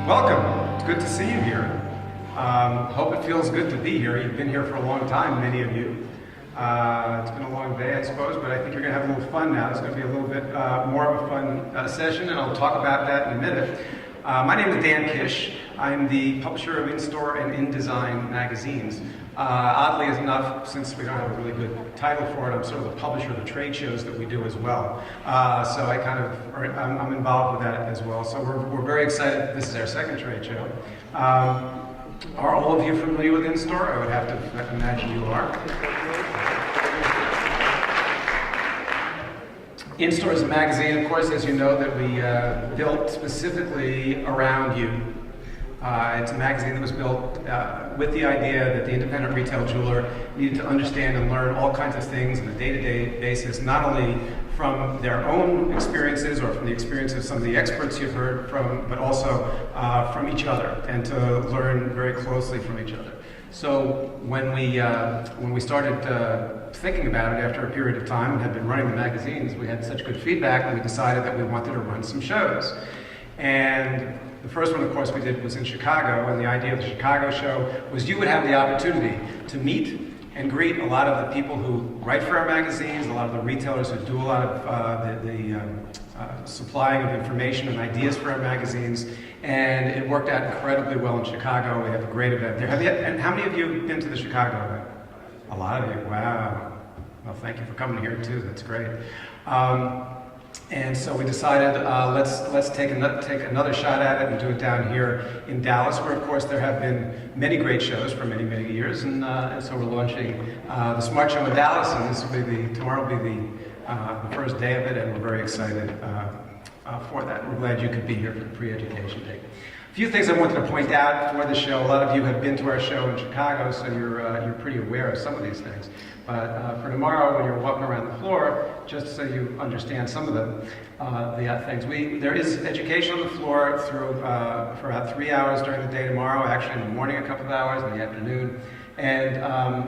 Welcome. It's good to see you here. Hope it feels good to be here. You've been here for a long time, many of you. It's been a long day, I suppose, but I think you're going to have a little fun now. It's going to be a little bit more of a fun session, and I'll talk about that in a minute. My name is Dan Kish. I'm the publisher of In-Store and In-Design magazines. Oddly enough, since we don't have a really good title for it, I'm sort of the publisher of the trade shows that we do as well. So I'm involved with that as well. So we're very excited. This is our second trade show. Are all of you familiar with In-Store? I would have to imagine you are. In-Store is a magazine, of course, as you know, that we built specifically around you. It's a magazine that was built with the idea that the independent retail jeweler needed to understand and learn all kinds of things on a day-to-day basis, not only from their own experiences or from the experiences of some of the experts you've heard from, but also from each other, and to learn very closely from each other. So when we started thinking about it after a period of time and had been running the magazines, we had such good feedback that we decided that we wanted to run some shows. And the first one, of course, we did was in Chicago, and the idea of the Chicago show was you would have the opportunity to meet and greet a lot of the people who write for our magazines, a lot of the retailers who do a lot of the supplying of information and ideas for our magazines, and it worked out incredibly well in Chicago. We have a great event there. And how many of you have been to the Chicago event? A lot of you, wow. Well, thank you for coming here too, that's great. And so we decided let's take another shot at it and do it down here in Dallas, where of course there have been many great shows for many, many years, and so we're launching the Smart Show in Dallas, and this will be tomorrow will be the first day of it, and we're very excited for that. We're glad you could be here for the pre-education day. A few things I wanted to point out for the show. A lot of you have been to our show in Chicago, so you're pretty aware of some of these things. But for tomorrow, when you're walking around the floor, just so you understand some of the things, there is education on the floor for about 3 hours during the day tomorrow. Actually, in the morning, a couple of hours, in the afternoon, and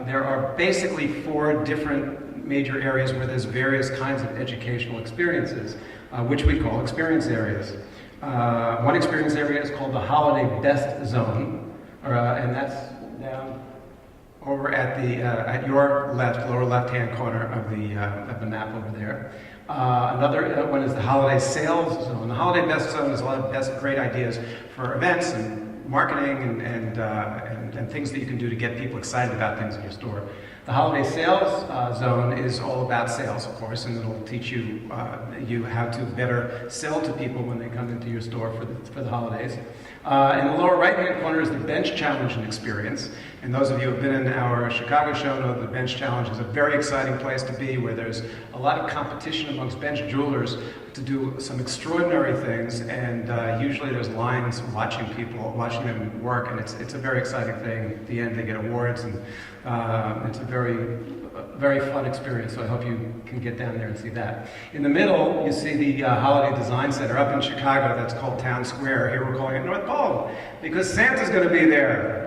there are basically 4 different major areas where there's various kinds of educational experiences, which we call experience areas. One experience area is called the Holiday Best Zone, and that's down over at your lower left-hand corner of the map over there. Another one is the Holiday Sales Zone. The Holiday Best Zone is a lot of great ideas for events and marketing and things that you can do to get people excited about things in your store. The Holiday Sales Zone is all about sales, of course, and it'll teach you how to better sell to people when they come into your store for the holidays. In the lower right-hand corner is the Bench Challenge and Experience. And those of you who have been in our Chicago show know the Bench Challenge is a very exciting place to be, where there's a lot of competition amongst bench jewelers to do some extraordinary things, and usually there's lines watching them work, and it's a very exciting thing. At the end, they get awards, and it's a very fun experience, so I hope you can get down there and see that. In the middle, you see the Holiday Design Center up in Chicago. That's called Town Square. Here we're calling it North Pole, because Santa's going to be there.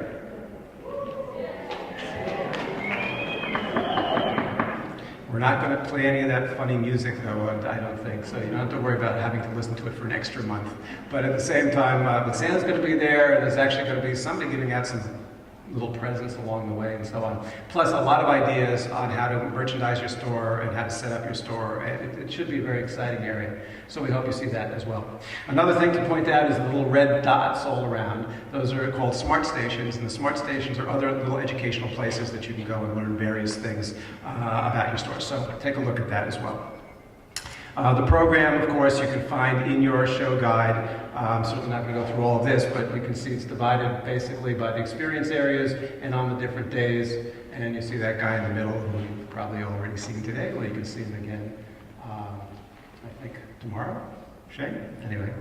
We're not going to play any of that funny music, though, I don't think, so you don't have to worry about having to listen to it for an extra month. But at the same time, but Santa's going to be there, and there's actually going to be somebody giving out some little presents along the way and so on. Plus a lot of ideas on how to merchandise your store and how to set up your store. It should be a very exciting area. So we hope you see that as well. Another thing to point out is the little red dots all around. Those are called smart stations, and the smart stations are other little educational places that you can go and learn various things about your store. So take a look at that as well. The program, of course, you can find in your show guide. I'm certainly not going to go through all of this, but you can see it's divided basically by the experience areas and on the different days. And you see that guy in the middle who you've probably already seen today. Well, you can see him again, I think, tomorrow. Shane? Anyway.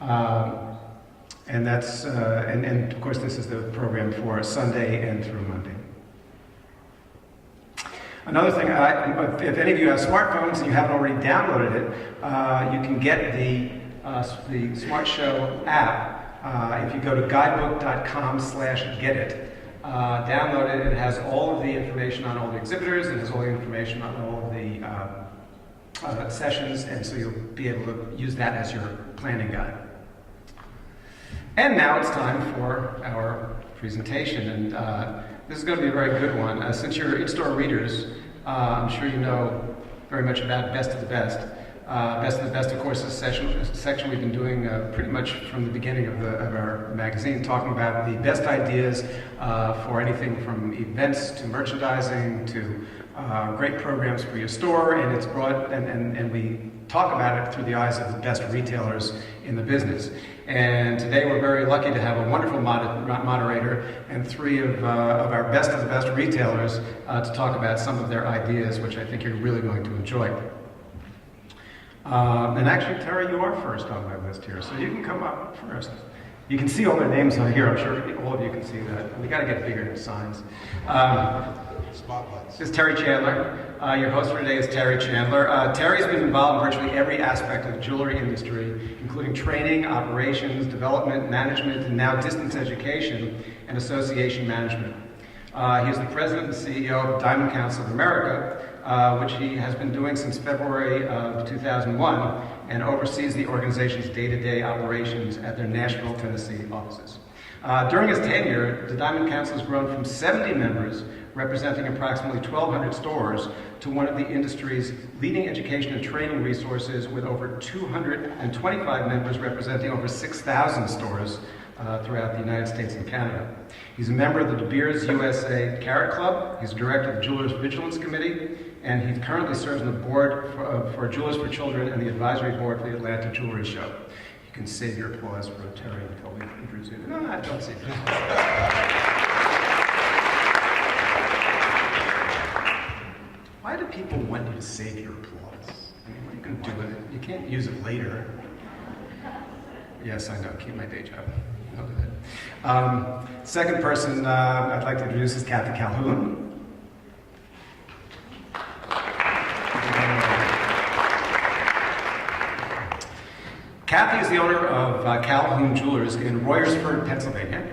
And that's, and of course, this is the program for Sunday and through Monday. Another thing, if any of you have smartphones and you haven't already downloaded it, you can get the Smart Show app. If you go to guidebook.com/getIt, download it. It has all of the information on all the exhibitors. It has all the information on all of the sessions, and so you'll be able to use that as your planning guide. And now it's time for our presentation, and this is going to be a very good one. Since you're in-store readers, I'm sure you know very much about Best of the Best. Best of the Best, of course, is a section we've been doing pretty much from the beginning of our magazine, talking about the best ideas for anything from events to merchandising to great programs for your store, and it's broad, and we talk about it through the eyes of the best retailers in the business. And today we're very lucky to have a wonderful moderator and three of our best of the best retailers to talk about some of their ideas, which I think you're really going to enjoy. And actually, Terry, you are first on my list here, so you can come up first. You can see all their names on here. I'm sure all of you can see that. We got to get bigger signs. Spotlights. This is Terry Chandler. Your host for today is Terry Chandler. Terry's been involved in virtually every aspect of the jewelry industry, including training, operations, development, management, and now distance education and association management. He is the president and CEO of Diamond Council of America, which he has been doing since February of 2001, and oversees the organization's day-to-day operations at their Nashville, Tennessee offices. During his tenure, the Diamond Council has grown from 70 members, representing approximately 1,200 stores, to one of the industry's leading education and training resources with over 225 members representing over 6,000 stores throughout the United States and Canada. He's a member of the De Beers USA Carrot Club. He's director of the Jewelers Vigilance Committee, and he currently serves on the board for Jewelers for Children and the advisory board for the Atlanta Jewelry Show. You can save your applause for Terry until we introduce you. No, don't save it. Why do people want you to save your applause? I mean, what are you going to do with it? You can't use it later. Yes, I know. Keep my day job. I'll do that. Second person I'd like to introduce is Cathy Calhoun. Cathy is the owner of Calhoun Jewelers in Royersford, Pennsylvania.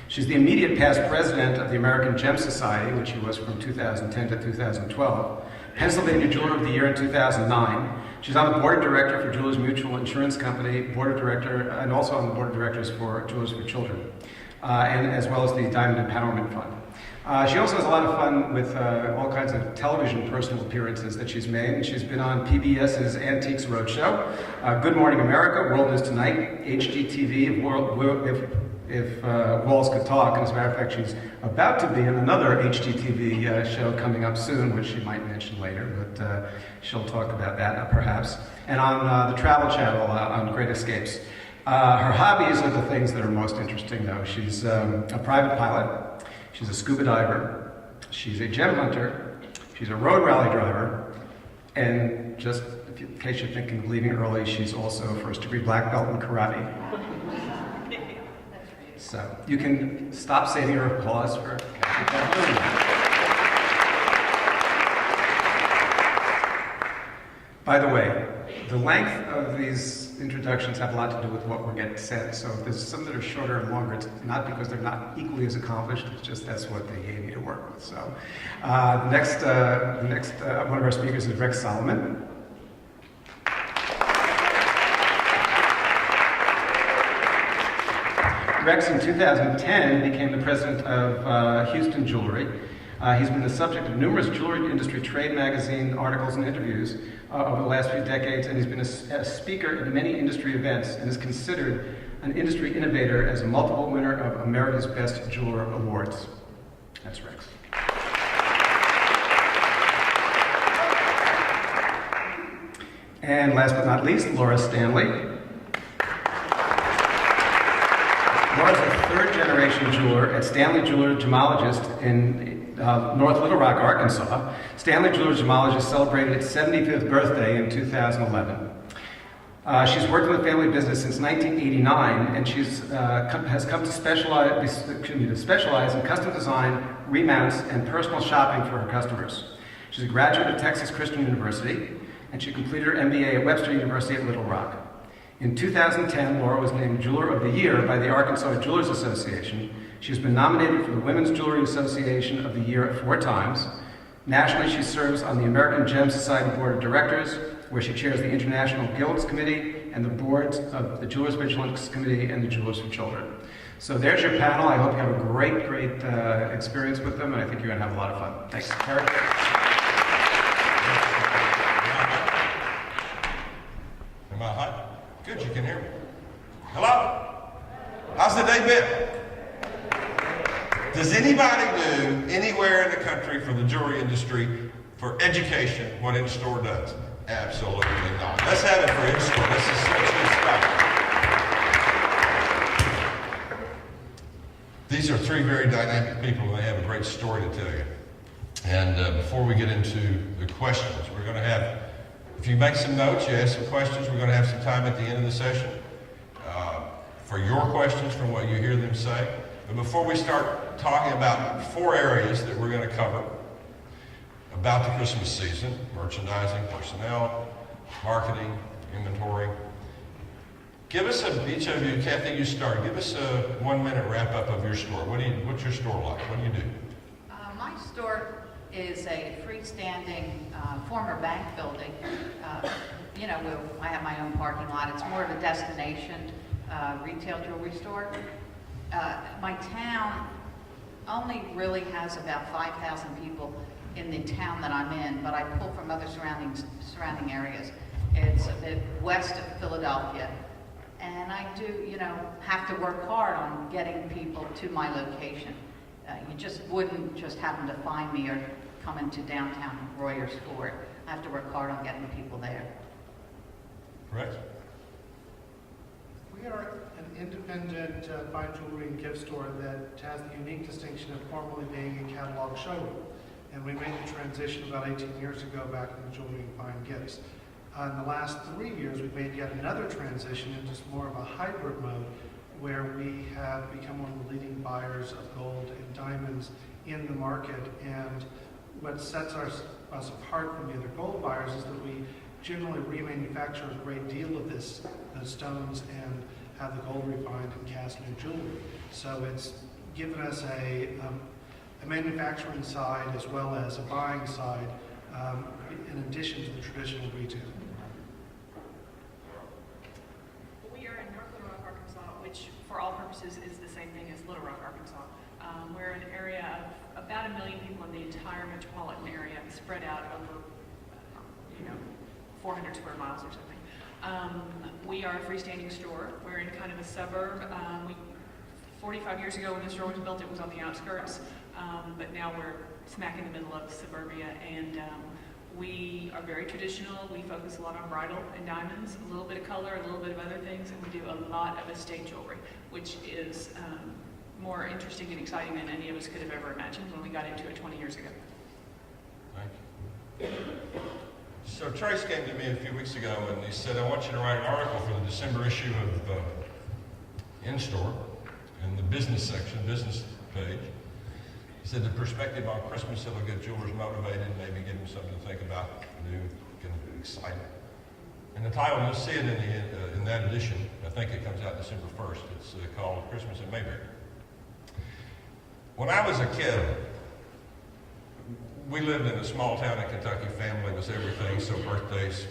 She's the immediate past president of the American Gem Society, which she was from 2010 to 2012, Pennsylvania Jeweler of the Year in 2009. She's on the board of director for Jewelers Mutual Insurance Company, board of director, and also on the board of directors for Jewelers for Children, and as well as the Diamond Empowerment Fund. She also has a lot of fun with all kinds of television personal appearances that she's made. She's been on PBS's Antiques Roadshow, Good Morning America, World News Tonight, HGTV, if Walls Could Talk, and as a matter of fact, she's about to be in another HGTV show coming up soon, which she might mention later, but she'll talk about that perhaps. And on the Travel Channel on Great Escapes. Her hobbies are the things that are most interesting, though. She's a private pilot, she's a scuba diver, she's a gem hunter, she's a road rally driver, and just in case you're thinking of leaving early, she's also a first-degree black belt in karate. So you can stop saving your applause for Cathy Calhoun. By the way, the length of these introductions have a lot to do with what we're getting said. So if there's some that are shorter and longer, it's not because they're not equally as accomplished, it's just that's what they gave me to work with. So the next one of our speakers is Rex Solomon. Rex, in 2010, became the president of Houston Jewelry. He's been the subject of numerous jewelry industry trade magazine articles and interviews over the last few decades, and he's been a speaker at many industry events and is considered an industry innovator as a multiple winner of America's Best Jeweler Awards. That's Rex. And last but not least, Laura Stanley. Laura's a third-generation jeweler at Stanley Jeweler Gemologist in North Little Rock, Arkansas. Stanley Jeweler Gemologist celebrated its 75th birthday in 2011. She's worked in the family business since 1989, and has come to specialize in custom design, remounts, and personal shopping for her customers. She's a graduate of Texas Christian University, and she completed her MBA at Webster University at Little Rock. In 2010, Laura was named Jeweler of the Year by the Arkansas Jewelers Association. She's been nominated for the Women's Jewelry Association of the Year 4 times. Nationally, she serves on the American Gem Society Board of Directors, where she chairs the International Guilds Committee and the boards of the Jewelers Vigilance Committee and the Jewelers for Children. So there's your panel. I hope you have a great experience with them, and I think you're going to have a lot of fun. Thanks. Terry? Am I hot? Good, you can hear me. Hello? How's the day been? Does anybody do anywhere in the country for the jewelry industry for education what in-store does? Absolutely not. Let's have it for in-store. This is such good stuff. These are three very dynamic people, and they have a great story to tell you. And before we get into the questions, we're going to have, if you make some notes, you ask some questions, we're going to have some time at the end of the session for your questions from what you hear them say. But before we start talking about 4 areas that we're going to cover about the Christmas season: merchandising, personnel, marketing, inventory. Give us each of you, Cathy, you start. Give us a 1-minute wrap-up of your store. What's your store like? What do you do? My store is a freestanding former bank building. I have my own parking lot. It's more of a destination retail jewelry store. My town only really has about 5,000 people in the town that I'm in, but I pull from other surrounding areas. It's a bit west of Philadelphia, and I do, have to work hard on getting people to my location. You just wouldn't just happen to find me or come into downtown Royers for it. I have to work hard on getting people there. Correct. We are an independent fine jewelry and gift store that has the unique distinction of formerly being a catalog showroom. And we made the transition about 18 years ago back into jewelry and fine gifts. In the last 3 years, we've made yet another transition into more of a hybrid mode, where we have become one of the leading buyers of gold and diamonds in the market. And what sets us apart from the other gold buyers is that we generally remanufacture a great deal of the stones and have the gold refined and cast new jewelry. So it's given us a manufacturing side as well as a buying side, in addition to the traditional retail. We are in North Little Rock, Arkansas, which for all purposes is the same thing as Little Rock, Arkansas. We're an area of about 1 million people in the entire metropolitan area, spread out over 400 square miles or something. We are a freestanding store. We're in kind of a suburb. 45 years ago when the store was built, it was on the outskirts, but now we're smack in the middle of suburbia, and we are very traditional. We focus a lot on bridal and diamonds, a little bit of color, a little bit of other things, and we do a lot of estate jewelry, which is more interesting and exciting than any of us could have ever imagined when we got into it 20 years ago. Thank you. So Trace came to me a few weeks ago and he said, I want you to write an article for the December issue of In-Store in the business section, business page. He said the perspective on Christmas that'll get jewelers motivated, maybe give them something to think about, new, exciting. And the title, you'll see it in that edition. I think it comes out December 1st. It's called Christmas in Mayberry. When I was a kid, we lived in a small town in Kentucky. Family was everything, so birthdays,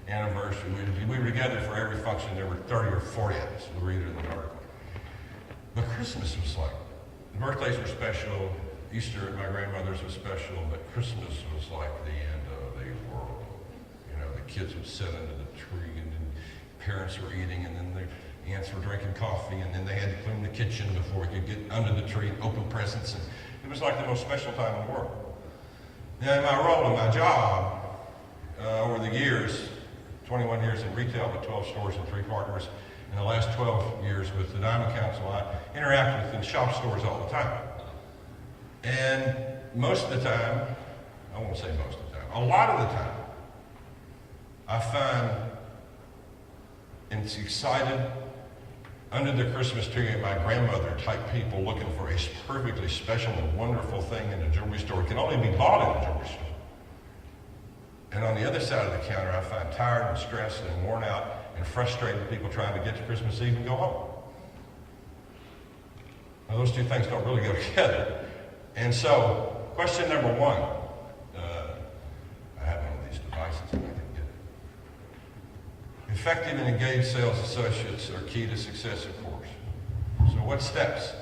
anniversary, we were together for every function. There were 30 or 40 of us. We'll read it in the article. But Christmas was like, the birthdays were special, Easter at my grandmother's was special, but Christmas was like the end of the world. The kids would sit under the tree, and then parents were eating, and then the aunts were drinking coffee, and then they had to clean the kitchen before we could get under the tree and open presents. And it was like the most special time in the world. Now, in my role in my job, over the years, 21 years in retail with 12 stores and 3 partners, in the last 12 years with the Diamond Council, I interact with the shop stores all the time. And most of the time, I won't say most of the time, a lot of the time, I find it's excited under the Christmas tree at my grandmother type people looking for a perfectly special and wonderful thing in a jewelry store. It can only be bought in a jewelry store. And on the other side of the counter, I find tired and stressed and worn out and frustrated people trying to get to Christmas Eve and go home. Now, those two things don't really go together. And so, question number 1. I have one of these devices and I can get it. Effective and engaged sales associates are key to success, of course. So what steps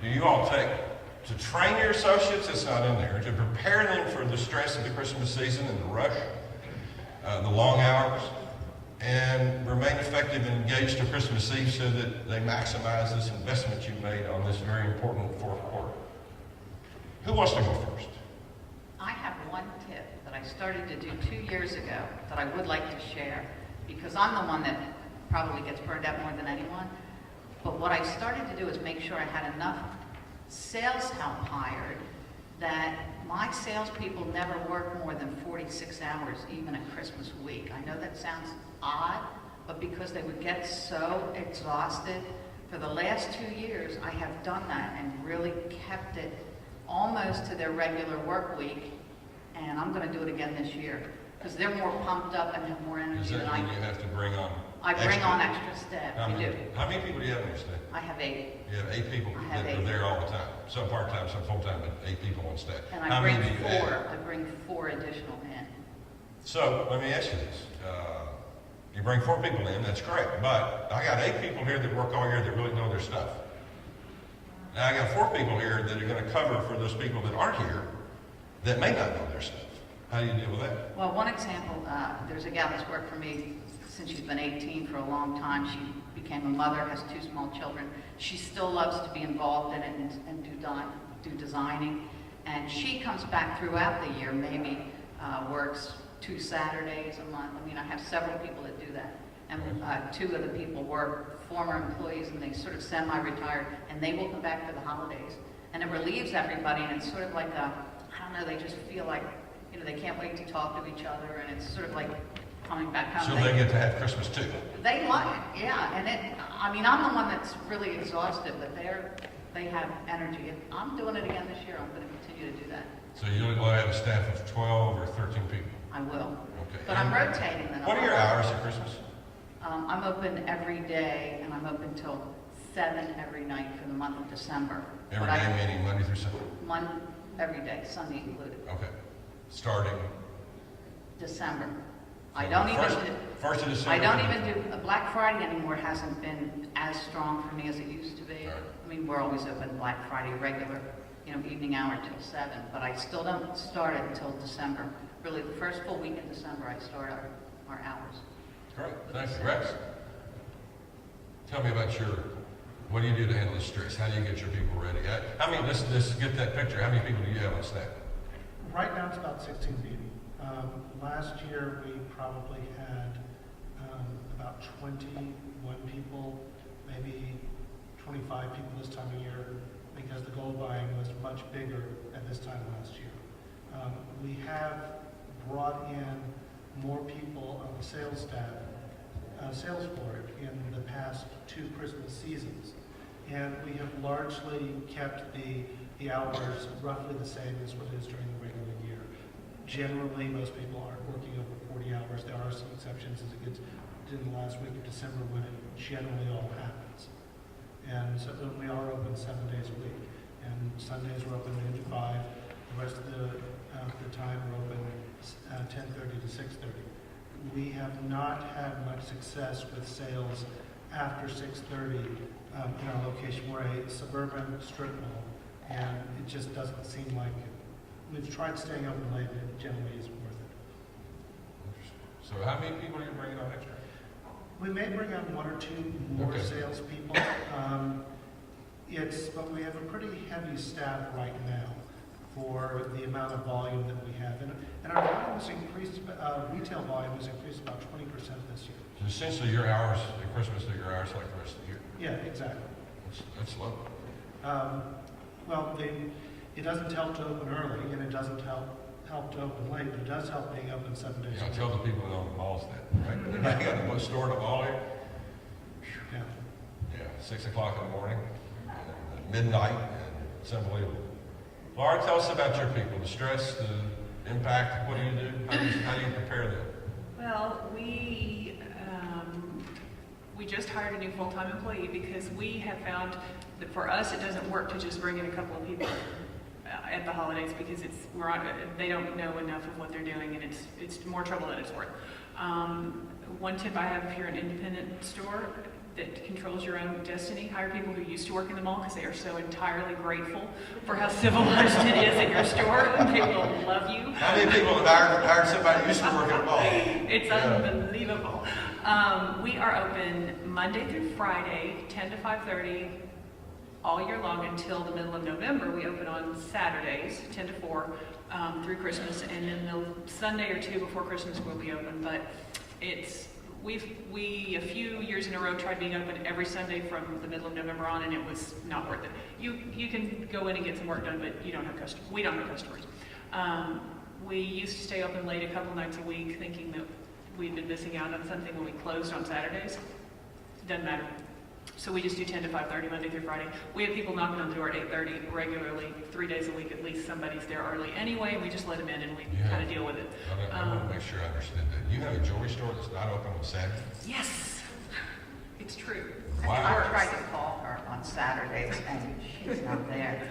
do you all take to train your associates? It's not in there. To prepare them for the stress of the Christmas season and the rush, the long hours, and remain effective and engaged to Christmas Eve so that they maximize this investment you made on this very important fourth quarter. Who wants to go first? I have one tip that I started to do 2 years ago that I would like to share, because I'm the one that probably gets burned out more than anyone. But what I started to do is make sure I had enough sales help hired that my salespeople never work more than 46 hours, even at Christmas week. I know that sounds odd, but because they would get so exhausted, for the last 2 years, I have done that and really kept it almost to their regular work week, and I'm going to do it again this year, because they're more pumped up and have more Does energy that than I mean you have to bring on I bring extra? on extra staff. How We many, do. how many people do you have on your staff? I have 8. You have 8 people I have that are 8. there all the time. Some part-time, some full-time, but 8 people on staff. And How I bring many do you add? 4. I bring 4 additional in. So let me ask you this. You bring 4 people in, that's great. But I got 8 people here that work all year that really know their stuff. Now I got 4 people here that are going to cover for those people that aren't here that may not know their stuff. How do you deal with that? Well, one example, there's a gal that's worked for me since she's been 18 for a long time. She became a mother, has 2 small children. She still loves to be involved in it and do designing. And she comes back throughout the year, maybe works 2 Saturdays a month. I mean, I have several people that do that. And 2 of the people were former employees, and they sort of semi-retired, and they will come back for the holidays. And it relieves everybody, and it's sort of like I don't know, they just feel like, you know, they can't wait to talk to each other, and it's sort of like coming back home. So they get to have Christmas too. They like it, yeah. And I mean, I'm the one that's really exhausted, but they have energy. And I'm doing it again this year. I'm going to continue to do that. So you'll have a staff of 12 or 13 people. I will. Okay. But I'm rotating them. What are your hours at Christmas? I'm open every day, and I'm open till 7 every night for the month of December. Every But day, meaning Monday through Sunday? Every day, Sunday included. Okay. Starting? December. I don't even do. First of December? I don't even do, Black Friday anymore hasn't been as strong for me as it used to be. Right. I mean, we're always open Black Friday regular, you know, evening hour till 7, but I still don't start it until December. Really, the first full week in December, I start our hours. Great, thanks. Rex? Tell me about what do you do to handle the stress? How do you get your people ready? Let's get that picture. How many people do you have on staff? Right now, it's about 16 people. Last year, we probably had about 21 people, maybe 25 people this time of year, because the gold buying was much bigger at this time last year. We have brought in more people on the sales staff, sales floor in the past 2 Christmas seasons. And we have largely kept the hours roughly the same as what it is during the regular year. Generally, most people aren't working over 40 hours. There are some exceptions as it gets in the last week of December when it generally all happens. And so we are open 7 days a week. And Sundays we're open noon to 5. The rest of the time we're open 10:30 to 6:30. We have not had much success with sales after 6:30 in our location. We're a suburban strip mall, and it just doesn't seem like it. We've tried staying open late, and it generally isn't worth it. So how many people are you bringing on extra? We may bring on 1 or 2 more Okay. salespeople. But we have a pretty heavy staff right now for the amount of volume that we have. And our volume has increased, retail volume has increased about 20% this year. So essentially your hours at Christmas are your hours like the rest of the year. Yeah, exactly. That's low. Well, it doesn't help to open early, and it doesn't help to open late, but it does help being open 7 days Yeah, a week. tell the people that own the malls that, right? Anybody got the store in the mall here? Yeah. Yeah, 6 o'clock in the morning, and midnight, and it's unbelievable. Laura, tell us about your people, the stress, the impact, what do you do? How do you prepare them? Well, we just hired a new full-time employee because we have found that for us, it doesn't work to just bring in a couple of people at the holidays because they don't know enough of what they're doing, and it's more trouble than it's worth. One tip I have, if you're an independent store that controls your own destiny, hire people who used to work in the mall because they are so entirely grateful for how civilized it is at your store. They will love you. How many people have hired somebody who used to work at a mall? It's unbelievable. We are open Monday through Friday, 10 to 5:30, all year long until the middle of November. We open on Saturdays, 10 to 4, through Christmas, and then the Sunday or two before Christmas we'll be open. But we a few years in a row tried being open every Sunday from the middle of November on, and it was not worth it. You can go in and get some work done, but you don't have customers. We don't have customers. We used to stay open late a couple nights a week, thinking that we'd been missing out on something when we closed on Saturdays. Doesn't matter. So we just do 10 to 5:30 Monday through Friday. We have people knocking on the door at 8:30 regularly, 3 days a week at least. Somebody's there early anyway, and we just let them in and we kind of deal with it. I want to make sure I understood that. You have a jewelry store that's not open on Saturday? Yes, it's true. Wow. I tried to call her on Saturdays and she's not there.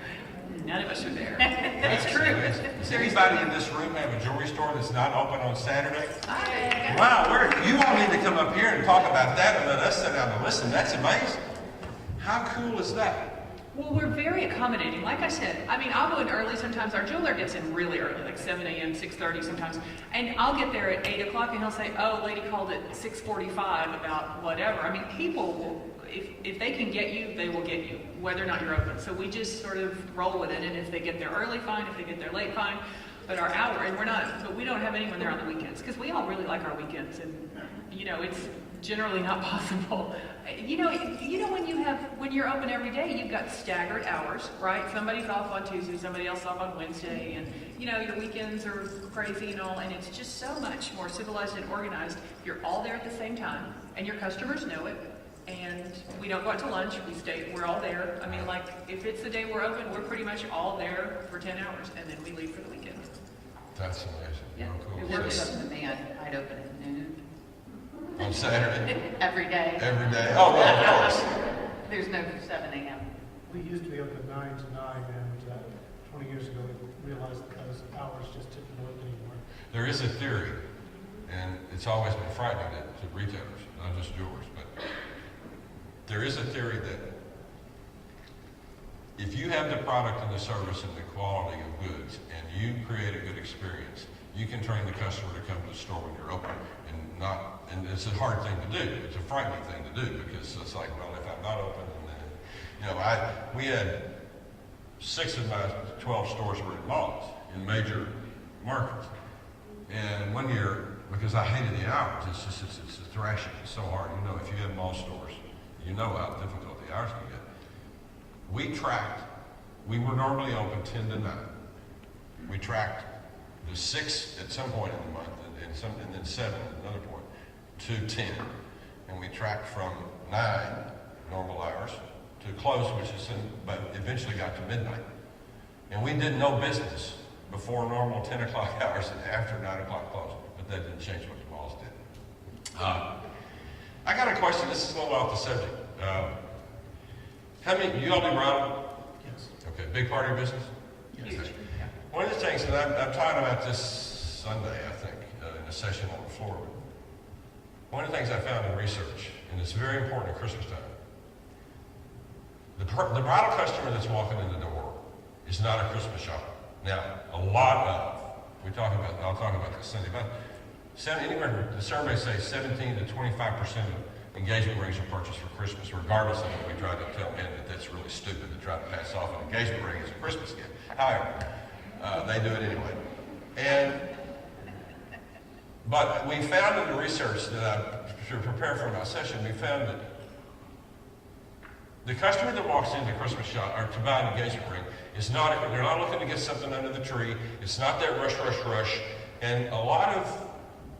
None of us are there. That's It's true. Does anybody in this room have a jewelry store that's not open on Saturday? Hi. Wow, you all need to come up here and talk about that and let us sit down and listen. That's amazing. How cool is that? Well, we're very accommodating. Like I said, I mean, I'll go in early sometimes. Our jeweler gets in really early, like 7 a.m., 6:30 sometimes. And I'll get there at 8 o'clock and he'll say, oh, lady called at 6:45 about whatever. I mean, people will, if they can get you, they will get you, whether or not you're open. So we just sort of roll with it. And if they get there early, fine. If they get there late, fine. But our hour, and we don't have anyone there on the weekends because we all really like our weekends. And, you know, it's generally not possible. You know when you're open every day, you've got staggered hours, right? Somebody's off on Tuesday, somebody else off on Wednesday, and you know your weekends are crazy and all, and it's just so much more civilized and organized. You're all there at the same time, and your customers know it. And we don't go out to lunch. We're all there. I mean, like if it's the day we're open, we're pretty much all there for 10 hours, and then we leave for the weekend. That's amazing. Yeah. Oh, cool. It works up to me. I'd open at noon. On Saturday? Every day. Every day? Oh, well, of course. There's no 7 a.m. We used to be open 9 to 9, and 20 years ago we realized that those hours just didn't work anymore. There is a theory, and it's always been frightening to retailers, not just jewelers, but there is a theory that if you have the product and the service and the quality of goods, and you create a good experience, you can train the customer to come to the store when you're open, and it's a hard thing to do. It's a frightening thing to do because it's like, well, if I'm not open, and then, you know, we had 6 of my 12 stores were in malls in major markets, and one year, because I hated the hours, it's thrashing. It's so hard. You know, if you have mall stores, you know how difficult the hours can get. We were normally open 10 to 9. We tracked the 6 at some point in the month, and then 7 at another point, to 10. And we tracked from 9 normal hours to close, but eventually got to midnight. And we did no business before normal 10 o'clock hours and after 9 o'clock close. But that didn't change what the malls did. I got a question. This is a little off the subject. How many, you all do bridal? Yes. Okay, big part of your business? Yes. Okay. One of the things, and I'm talking about this Sunday, I think, in a session on the floor. One of the things I found in research, and it's very important at Christmas time, the bridal customer that's walking in the door is not a Christmas shopper. Now, I'll talk about this Sunday, but anywhere, the surveys say 17 to 25% of engagement rings are purchased for Christmas, regardless of what we try to tell men that that's really stupid to try to pass off an engagement ring as a Christmas gift. However, they do it anyway. But we found in the research that I prepared for my session, we found that the customer that walks into Christmas shop or to buy an engagement ring they're not looking to get something under the tree. It's not that rush. And a lot of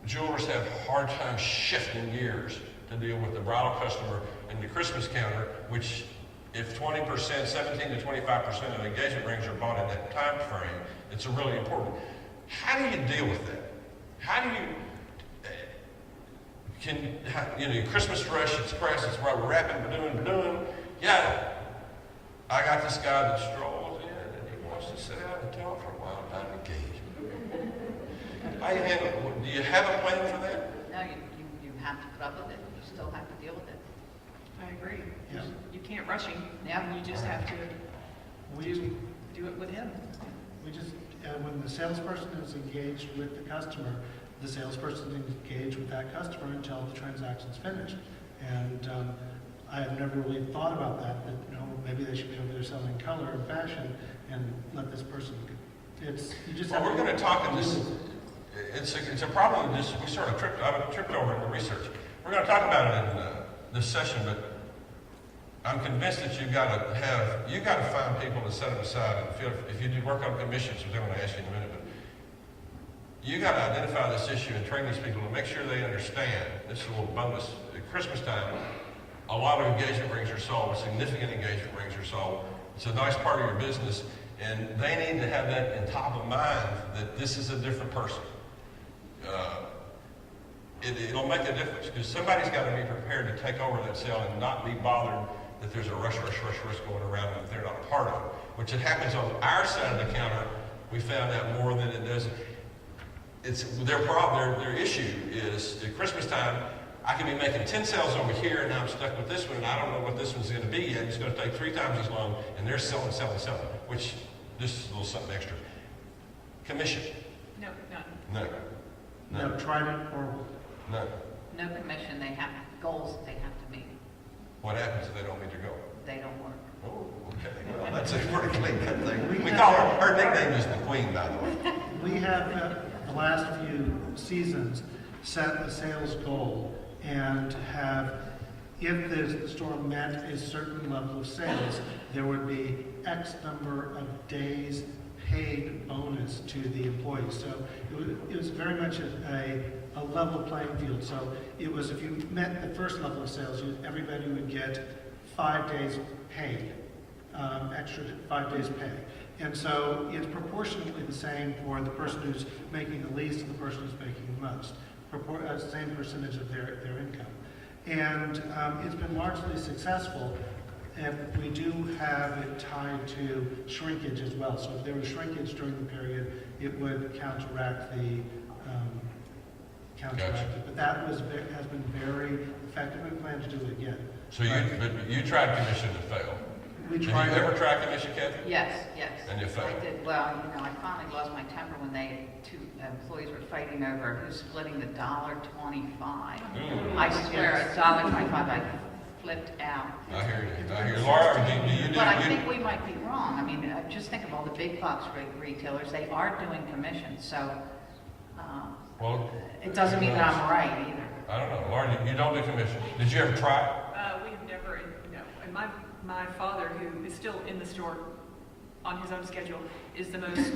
jewelers have a hard time shifting gears to deal with the bridal customer and the Christmas counter, which if 17 to 25% of engagement rings are bought in that time frame, it's really important. How do you deal with that? How do you, Christmas rush, it's press, it's what we're wrapping, we're doing. Yeah, I got this guy that strolls in and he wants to sit down and talk for a while about engagement. How do you handle it? Do you have a plan for that? No, put up with it, you still have to deal with it. I agree. Yeah. You can't rush him. Yeah. And you just have to We, do it with him. we just, when the salesperson is engaged with the customer, the salesperson is engaged with that customer until the transaction's finished. And I have never really thought about that, maybe they should be over there selling color and fashion and let this person, you just have Well, we're going to talk in this, it's a problem, we sort of tripped over in the research. We're going to talk about it in this session, but I'm convinced that you've got to find people to set them aside and feel, if you do work on commissions, which I'm going to ask you in a minute, but you got to identify this issue and train these people to make sure they understand. This is a little bonus. At Christmas time, a lot of engagement rings are sold, significant engagement rings are sold. It's a nice part of your business, and they need to have that in top of mind that this is a different person. It'll make a difference because somebody's got to be prepared to take over that sale and not be bothered that there's a rush going around if they're not a part of it. Which it happens on our side of the counter. We found out more than it does. It's their problem. Their issue is at Christmas time. I can be making 10 sales over here, and now I'm stuck with this one, and I don't know what this one's going to be yet. It's going to take 3 times as long, and they're selling, which this is a little something extra. Commission. No, none. No. No, Trident or No. No commission, they have goals that they have to meet. What happens if they don't meet their goal? They don't work. Oh, okay. Well, that's a pretty clean cut thing. We call her nickname is the Queen, by the way. we have the last few seasons set a sales goal and have, if the store met a certain level of sales, there would be X number of days paid bonus to the employees. So it was very much a level playing field. So it was, if you met the first level of sales, everybody would get 5 days paid, extra 5 days pay. And so it's proportionately the same for the person who's making the least and the person who's making the most. Same percentage of their income. And it's been largely successful. And we do have it tied to shrinkage as well. So if there was shrinkage during the period, it would counteract the Gotcha. But that has been very effective. We plan to do it again. So you tried commission to fail. Did you tried ever try commission, Cathy? Yes. And you failed? I did. Well, I finally lost my temper when two employees were fighting over who's splitting the $1.25. I swear, $1.25, I flipped out. I hear you. Laura, do you do But I think we might be wrong. I mean, just think of all the big box retailers. They are doing commissions, so well, it doesn't mean that I'm right either. I don't know. Laura, you don't do commission. Did you ever try? We have never, no. And my father, who is still in the store on his own schedule, is the most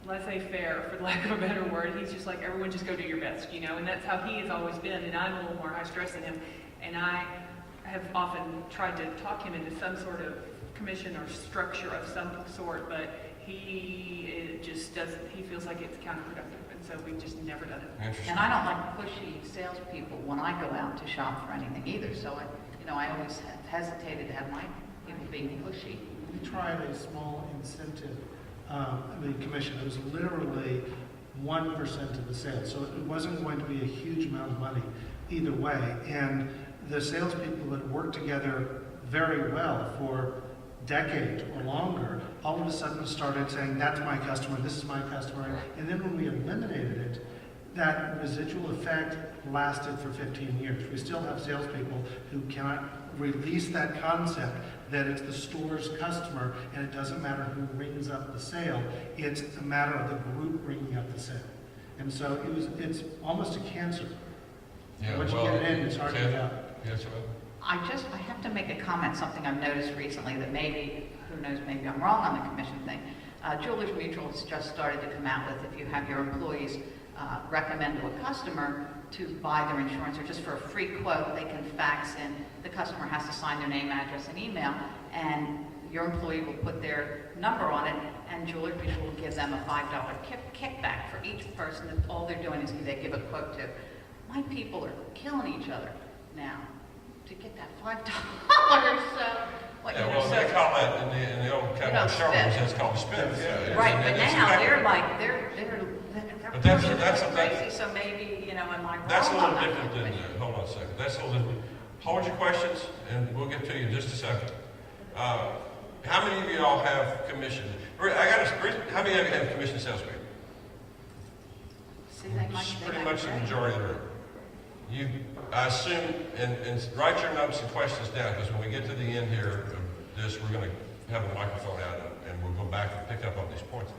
laissez-faire, for the lack of a better word. He's just like, everyone just go do your best, and that's how he has always been. And I'm a little more high stress than him. And I have often tried to talk him into some sort of commission or structure of some sort, but he just doesn't, he feels like it's counterproductive. And so we've just never done it. Interesting. And I don't like pushy salespeople when I go out to shop for anything either. So I always have hesitated to have my people being pushy. We tried a small incentive commission. It was literally 1% of the sales. So it wasn't going to be a huge amount of money either way. And the salespeople that worked together very well for decade or longer, all of a sudden started saying, that's my customer, this is my customer. And then when we eliminated it, that residual effect lasted for 15 years. We still have salespeople who cannot release that concept that it's the store's customer and it doesn't matter who rings up the sale, it's a matter of the group ringing up the sale. And so it's almost a cancer. Yeah, Once you get it in, it's hard to get out. Yes, well. I have to make a comment, something I've noticed recently that maybe, who knows, maybe I'm wrong on the commission thing. Jewelers Mutual has just started to come out with, if you have your employees recommend to a customer to buy their insurance or just for a free quote, they can fax in. The customer has to sign their name, address, and email, and your employee will put their number on it, and Jewelers Mutual will give them a $5 kickback for each person that all they're doing is they give a quote to. My people are killing each other now to get that $5. So they call that in the old cowboy showrooms, that's called spiff. Yeah, right, but it's now exactly. they're But that's crazy, so maybe, you know, am I wrong? that's a little on that? different than, hold on a second, that's a little different. Hold your questions, and we'll get to you in just a second. How many of you all have commissioned? How many of you have commissioned salespeople? See, they might, Pretty much the majority of the room. I assume, and write your notes and questions down, because when we get to the end here of this, we're going to have the microphone out, and we'll go back and pick up on these points.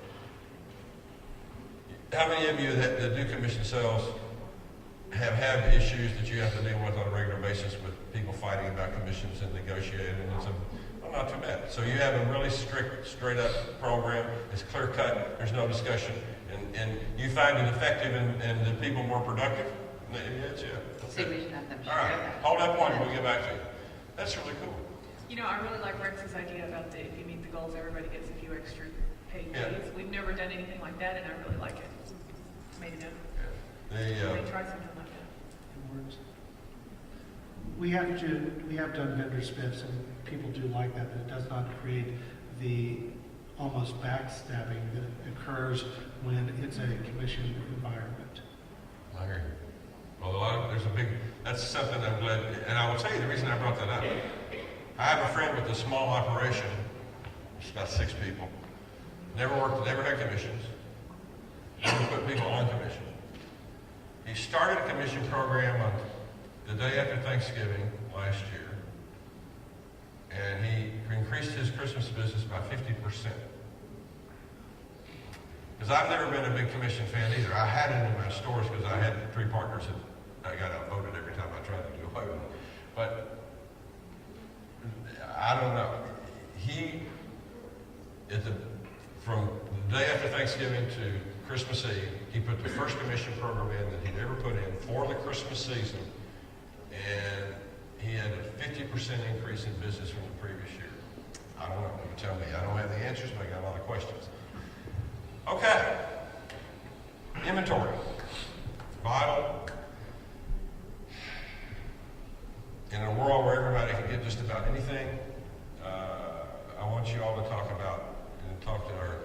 How many of you that do commission sales have had issues that you have to deal with on a regular basis with people fighting about commissions and negotiating? And well, not too bad. So you have a really strict, straight-up program. It's clear-cut. There's no discussion. And you find it effective and the people more productive? Yes, yeah. See, we should have them All right. share that. Hold that point. We'll get back to you. That's really cool. You know, I really like Rex's idea about if you meet the goals, everybody gets a few extra paid Yeah. days. We've never done anything like that, and I really like it. It's made a note. Yeah. Maybe try something like that. We have done vendor spiffs, and people do like that, but it does not create the almost backstabbing that occurs when it's a commission environment. I hear you. Well, that's something I'm glad, and I will tell you the reason I brought that up. I have a friend with a small operation, it's about 6 people, never had commissions, never put people on commission. He started a commission program on the day after Thanksgiving last year, and he increased his Christmas business by 50%. Because I've never been a big commission fan either. I had it in my stores because I had 3 partners and I got outvoted every time I tried to do away with it. But I don't know. From the day after Thanksgiving to Christmas Eve, he put the first commission program in that he'd ever put in for the Christmas season, and he had a 50% increase in business from the previous year. I don't know. You tell me. I don't have the answers, but I got a lot of questions. Okay. Inventory. Vital. In a world where everybody can get just about anything, I want you all to talk to our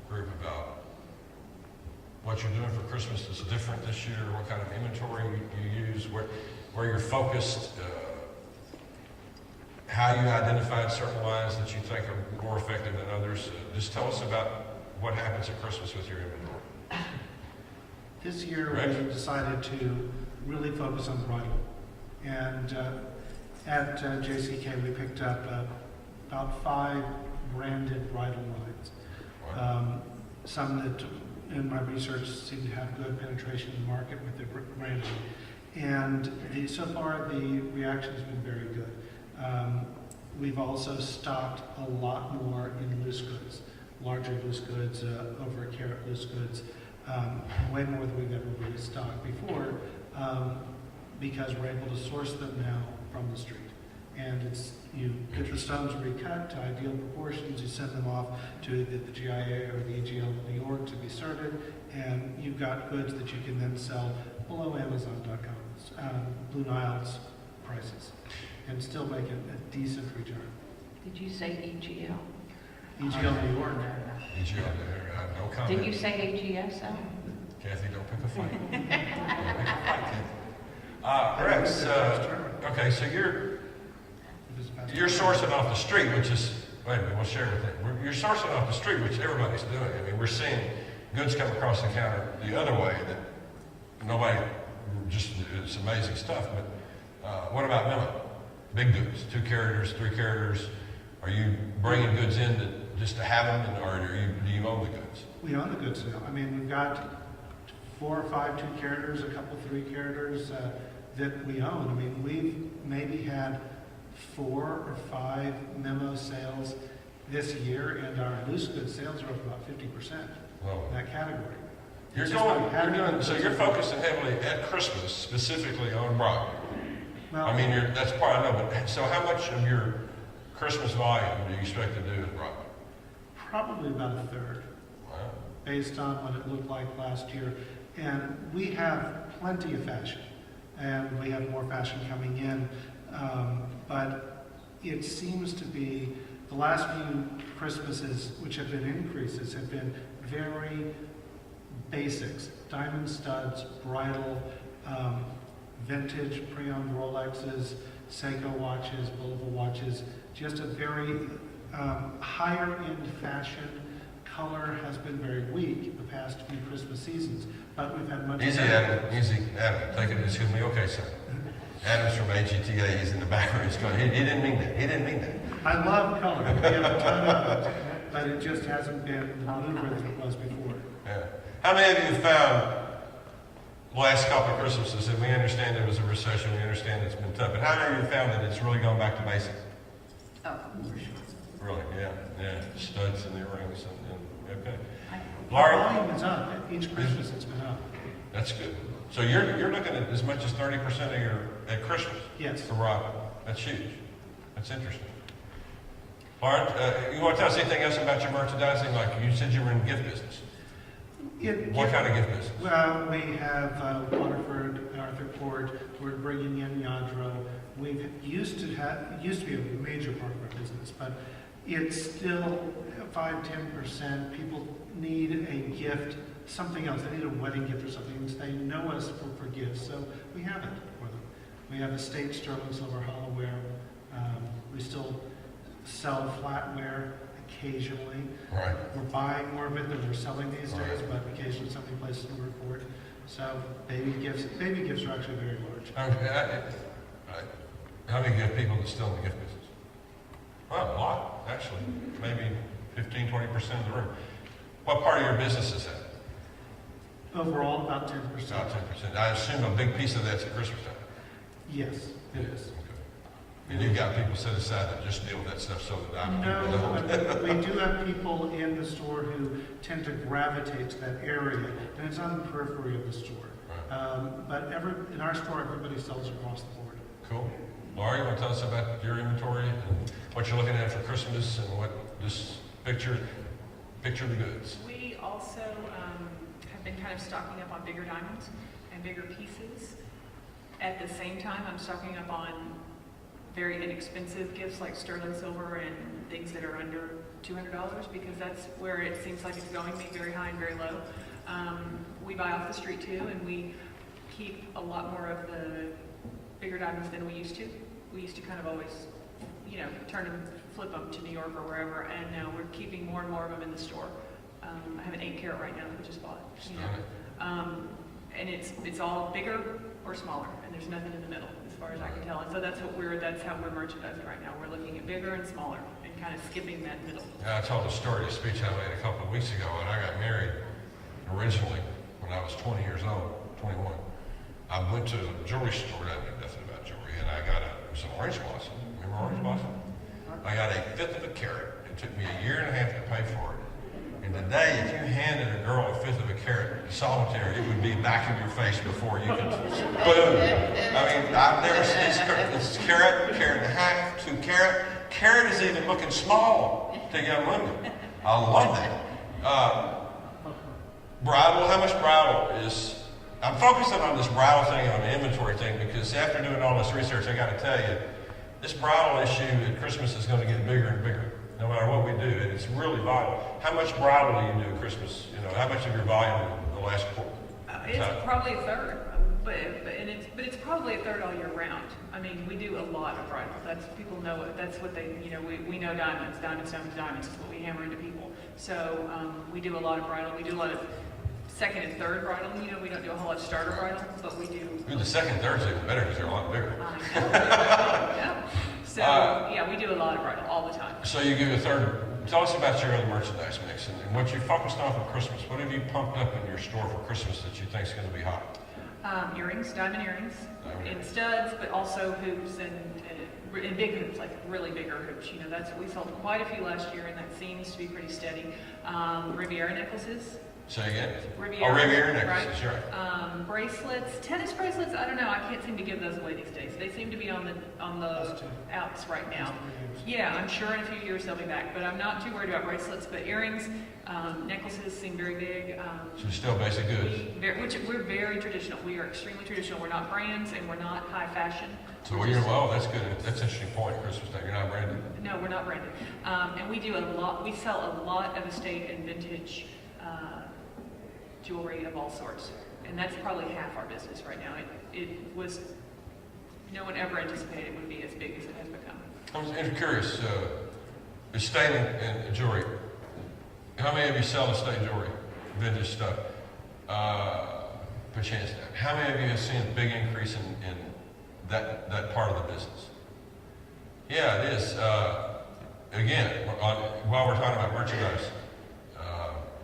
group about what you're doing for Christmas that's different this year, what kind of inventory you use, where you're focused, how you identified certain lines that you think are more effective than others. Just tell us about what happens at Christmas with your inventory. This year, Rick? we decided to really focus on bridal. And at JCK, we picked up about 5 branded bridal lines. Wow. Some that, in my research, seem to have good penetration in the market with their branding. And so far, the reaction has been very good. We've also stocked a lot more in loose goods, larger loose goods, over a carat loose goods, way more than we've ever really stocked before, because we're able to source them now from the street. And you get the stones recut to ideal proportions, you send them off to either the GIA or the AGL in New York to be sorted, and you've got goods that you can then sell below Amazon.com's, Blue Nile's prices, and still make a decent return. Did you say EGL? AGL New York. EGL there, no comment. Did you say AGSL? Kathy, don't pick a fight. Don't pick a fight, Kathy. Rex, okay, so you're sourcing off the street, which is, wait a minute, we'll share with them. You're sourcing off the street, which everybody's doing. I mean, we're seeing goods come across the counter the other way that nobody, it's amazing stuff. But what about memo? Big goods, 2 caraters, 3 caraters. Are you bringing goods in just to have them, or do you own the goods? We own the goods now. I mean, we've got 4 or 5 2 caraters, a couple 3 caraters that we own. I mean, we've maybe had 4 or 5 memo sales this year, and our loose goods sales are up about 50% in that category. So you're focusing heavily at Christmas, specifically on bridal. Well, I mean, that's part I know, but so how much of your Christmas volume do you expect to do with bridal? probably about a third, Wow. based on what it looked like last year. And we have plenty of fashion, and we have more fashion coming in. But it seems to be the last few Christmases, which have been increases, have been very basics, diamond studs, bridle, vintage pre-owned Rolexes, Seiko watches, Bulova watches, just a very higher end fashion. Color has been very weak the past few Christmas seasons, but we've had much. Easy, Adam. Easy, Adam. Take it. Excuse me. Okay, sir. Adam's from AGTA. He's in the background. He's going. He didn't mean that. He didn't mean that. I love color. We have a ton of it, but it just hasn't been the mover that it was before. Yeah. How many of you found the last couple of Christmases, and we understand there was a recession, we understand it's been tough, but how many of you found that it's really gone back to basics? Oh, for sure. Really? Yeah. Studs and earrings and okay. The Laura? volume is up. Each Christmas it's been up. That's good. So you're looking at as much as 30% of your at Christmas. Yes. For Rob. That's huge. That's interesting. Laura, you want to tell us anything else about your merchandising? Like you said, you were in gift business. What kind of gift business? Well, we have Waterford, Arthur Court. We're bringing in Yadro. We've used to be a major part of our business, but it's still 5-10%. People need a gift, something else. They need a wedding gift or something. They know us for gifts, so we have it for them. We have estate sterling silver hollowware. We still sell flatware occasionally. Right. We're buying more of it than we're selling these days, but occasionally something places in the report. So baby gifts are actually very large. How many people that still in the gift business? Well, a lot, actually. Maybe 15-20% of the room. What part of your business is that? Overall, about 10%. About 10%. I assume a big piece of that's at Christmas time. Yes, it is. Okay. And you've got people set aside that just deal with that stuff so that people don't. No, we do have people in the store who tend to gravitate to that area, and it's on the periphery of the store. Right. But in our store, everybody sells across the board. Cool. Laura, you want to tell us about your inventory and what you're looking at for Christmas and what this picture the goods? We also have been kind of stocking up on bigger diamonds and bigger pieces. At the same time, I'm stocking up on very inexpensive gifts like sterling silver and things that are under $200 because that's where it seems like it's going, being very high and very low. We buy off the street too, and we keep a lot more of the bigger diamonds than we used to. We used to kind of always, turn them, flip them to New York or wherever, and now we're keeping more and more of them in the store. I have an 8-carat right now that we just bought. And it's all bigger or smaller, and there's nothing in the middle, as far as I can tell. And so that's how we're merchandising right now. We're looking at bigger and smaller, and kind of skipping that middle. Yeah, I told a story, a speech I made a couple of weeks ago, when I got married originally when I was 20 years old, 21. I went to a jewelry store, I didn't know nothing about jewelry, and I got it was an orange blossom. Remember orange blossom? I got 1/5 of a carat. It took me 1.5 years to pay for it. And today, if you handed a girl 1/5 of a carat solitaire, it would be back in your face before you could, boom. I mean, I've never seen it's carat, carat and a half, 2 carat. Carat is even looking small to young women. I love that. Bridal, how much bridal is, I'm focusing on this bridal thing, on the inventory thing, because after doing all this research, I got to tell you, this bridal issue at Christmas is going to get bigger and bigger, no matter what we do, and it's really vital. How much bridal do you do at Christmas? How much of your volume in the last quarter? It's probably a third, but it's probably a third all year round. I mean, we do a lot of bridal. That's, people know it. That's what they, we know diamonds is what we hammer into people. So we do a lot of bridal. We do a lot of second and third bridal. We don't do a whole lot of starter bridal, but we do. The second and third's even better because they're a lot bigger. I know. So yeah, we do a lot of bridal all the time. So you give a third. Tell us about your other merchandise mix and what you focused on for Christmas. What have you pumped up in your store for Christmas that you think is going to be hot? Earrings, diamond earrings, and studs, but also hoops and big hoops, like really bigger hoops. That's we sold quite a few last year, and that seems to be pretty steady. Riviera necklaces. Say again? Riviera necklaces, right. Bracelets, tennis bracelets. I don't know. I can't seem to give those away these days. They seem to be on the outs right now. Yeah, I'm sure in a few years they'll be back, but I'm not too worried about bracelets. But earrings, necklaces seem very big. So still basic goods. We're very traditional. We are extremely traditional. We're not brands and we're not high fashion. So that's good. That's an interesting point, Christmas Day. You're not branded. No, we're not branded. And we do a lot. We sell a lot of estate and vintage jewelry of all sorts. And that's probably half our business right now. It was, no one ever anticipated it would be as big as it has become. I'm curious, estate and jewelry. How many of you sell estate jewelry, vintage stuff? Put your hands down. How many of you have seen a big increase in that part of the business? Yeah, it is. Again, while we're talking about merchandise,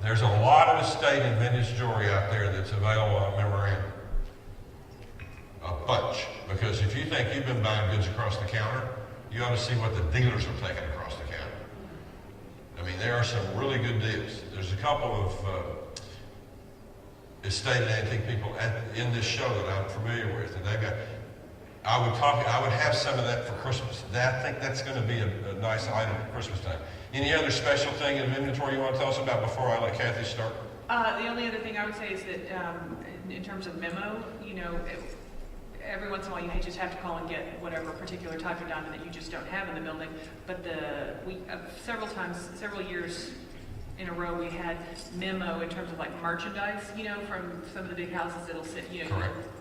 there's a lot of estate and vintage jewelry out there that's available on memorandum. A bunch. Because if you think you've been buying goods across the counter, you ought to see what the dealers are taking across the counter. I mean, there are some really good deals. There's a couple of estate and antique people in this show that I'm familiar with, and they've got. I would have some of that for Christmas. I think that's going to be a nice item at Christmas time. Any other special thing in inventory you want to tell us about before I let Cathy start? The only other thing I would say is that in terms of memo, every once in a while you just have to call and get whatever particular type of diamond that you just don't have in the building. But several years in a row, we had memo in terms of like merchandise, from some of the big houses that'll sit, you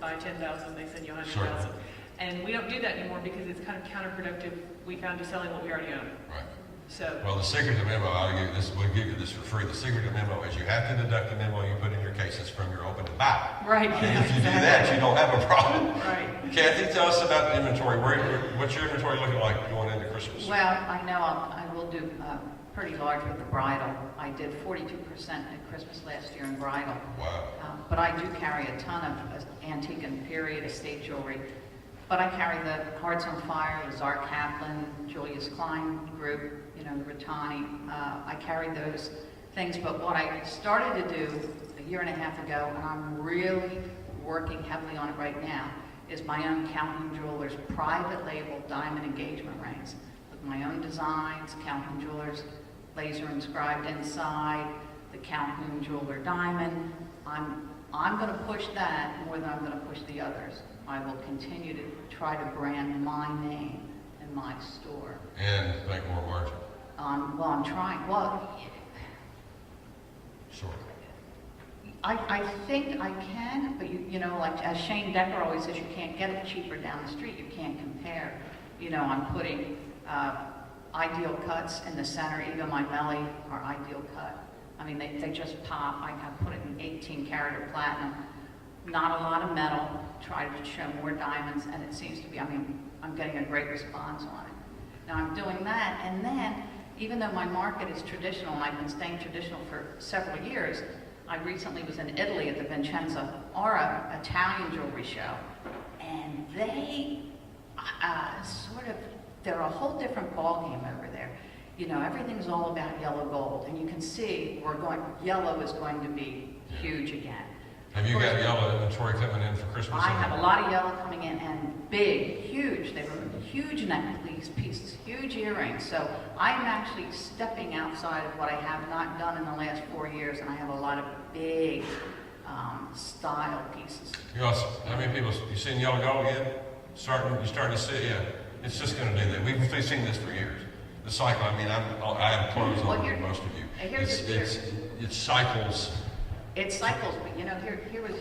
buy 10,000, they send you 100,000. Sure. And we don't do that anymore because it's kind of counterproductive, we found, to selling what we already own. Right. So. Well, the secret to memo, we'll give you this for free. The secret to memo is you have to deduct the memo you put in your cases from your open to buy. Right. And if you do that, you don't have a problem. Right. Cathy, tell us about inventory. What's your inventory looking like going into Christmas? Well, I know I will do pretty large with the bridal. I did 42% at Christmas last year in bridal. Wow. But I do carry a ton of antique and period estate jewelry. But I carry the Hearts on Fire, the Czar Kaplan, Julius Klein group, the Rattani. I carry those things. But what I started to do a year and a half ago, and I'm really working heavily on it right now, is my own Calhoun Jewelers private label diamond engagement rings with my own designs, Calhoun Jewelers laser inscribed inside, the Calhoun Jeweler diamond. I'm going to push that more than I'm going to push the others. I will continue to try to brand my name in my store. And make more margin. I'm trying. Well, Sure. I think I can, but like as Shane Decker always says, you can't get it cheaper down the street. You can't compare. I'm putting ideal cuts in the center. Even my belly are ideal cut. I mean, they just pop. I put it in 18 karat or platinum. Not a lot of metal. Try to show more diamonds, and it seems to be. I'm getting a great response on it. Now I'm doing that, and then even though my market is traditional, and I've been staying traditional for several years, I recently was in Italy at the Vincenza Aura Italian jewelry show, and they they're a whole different ballgame over there. Everything's all about yellow gold, and you can see yellow is going to be huge again. Have you got yellow inventory coming in for Christmas? I have a lot of yellow coming in, and big, huge. They were huge necklace pieces, huge earrings. So I'm actually stepping outside of what I have not done in the last 4 years, and I have a lot of big style pieces. How many people, you seen yellow gold yet? You're starting to see, yeah. It's just going to do that. We've seen this for years. The cycle, I have clothes on most of you. It cycles. It cycles, but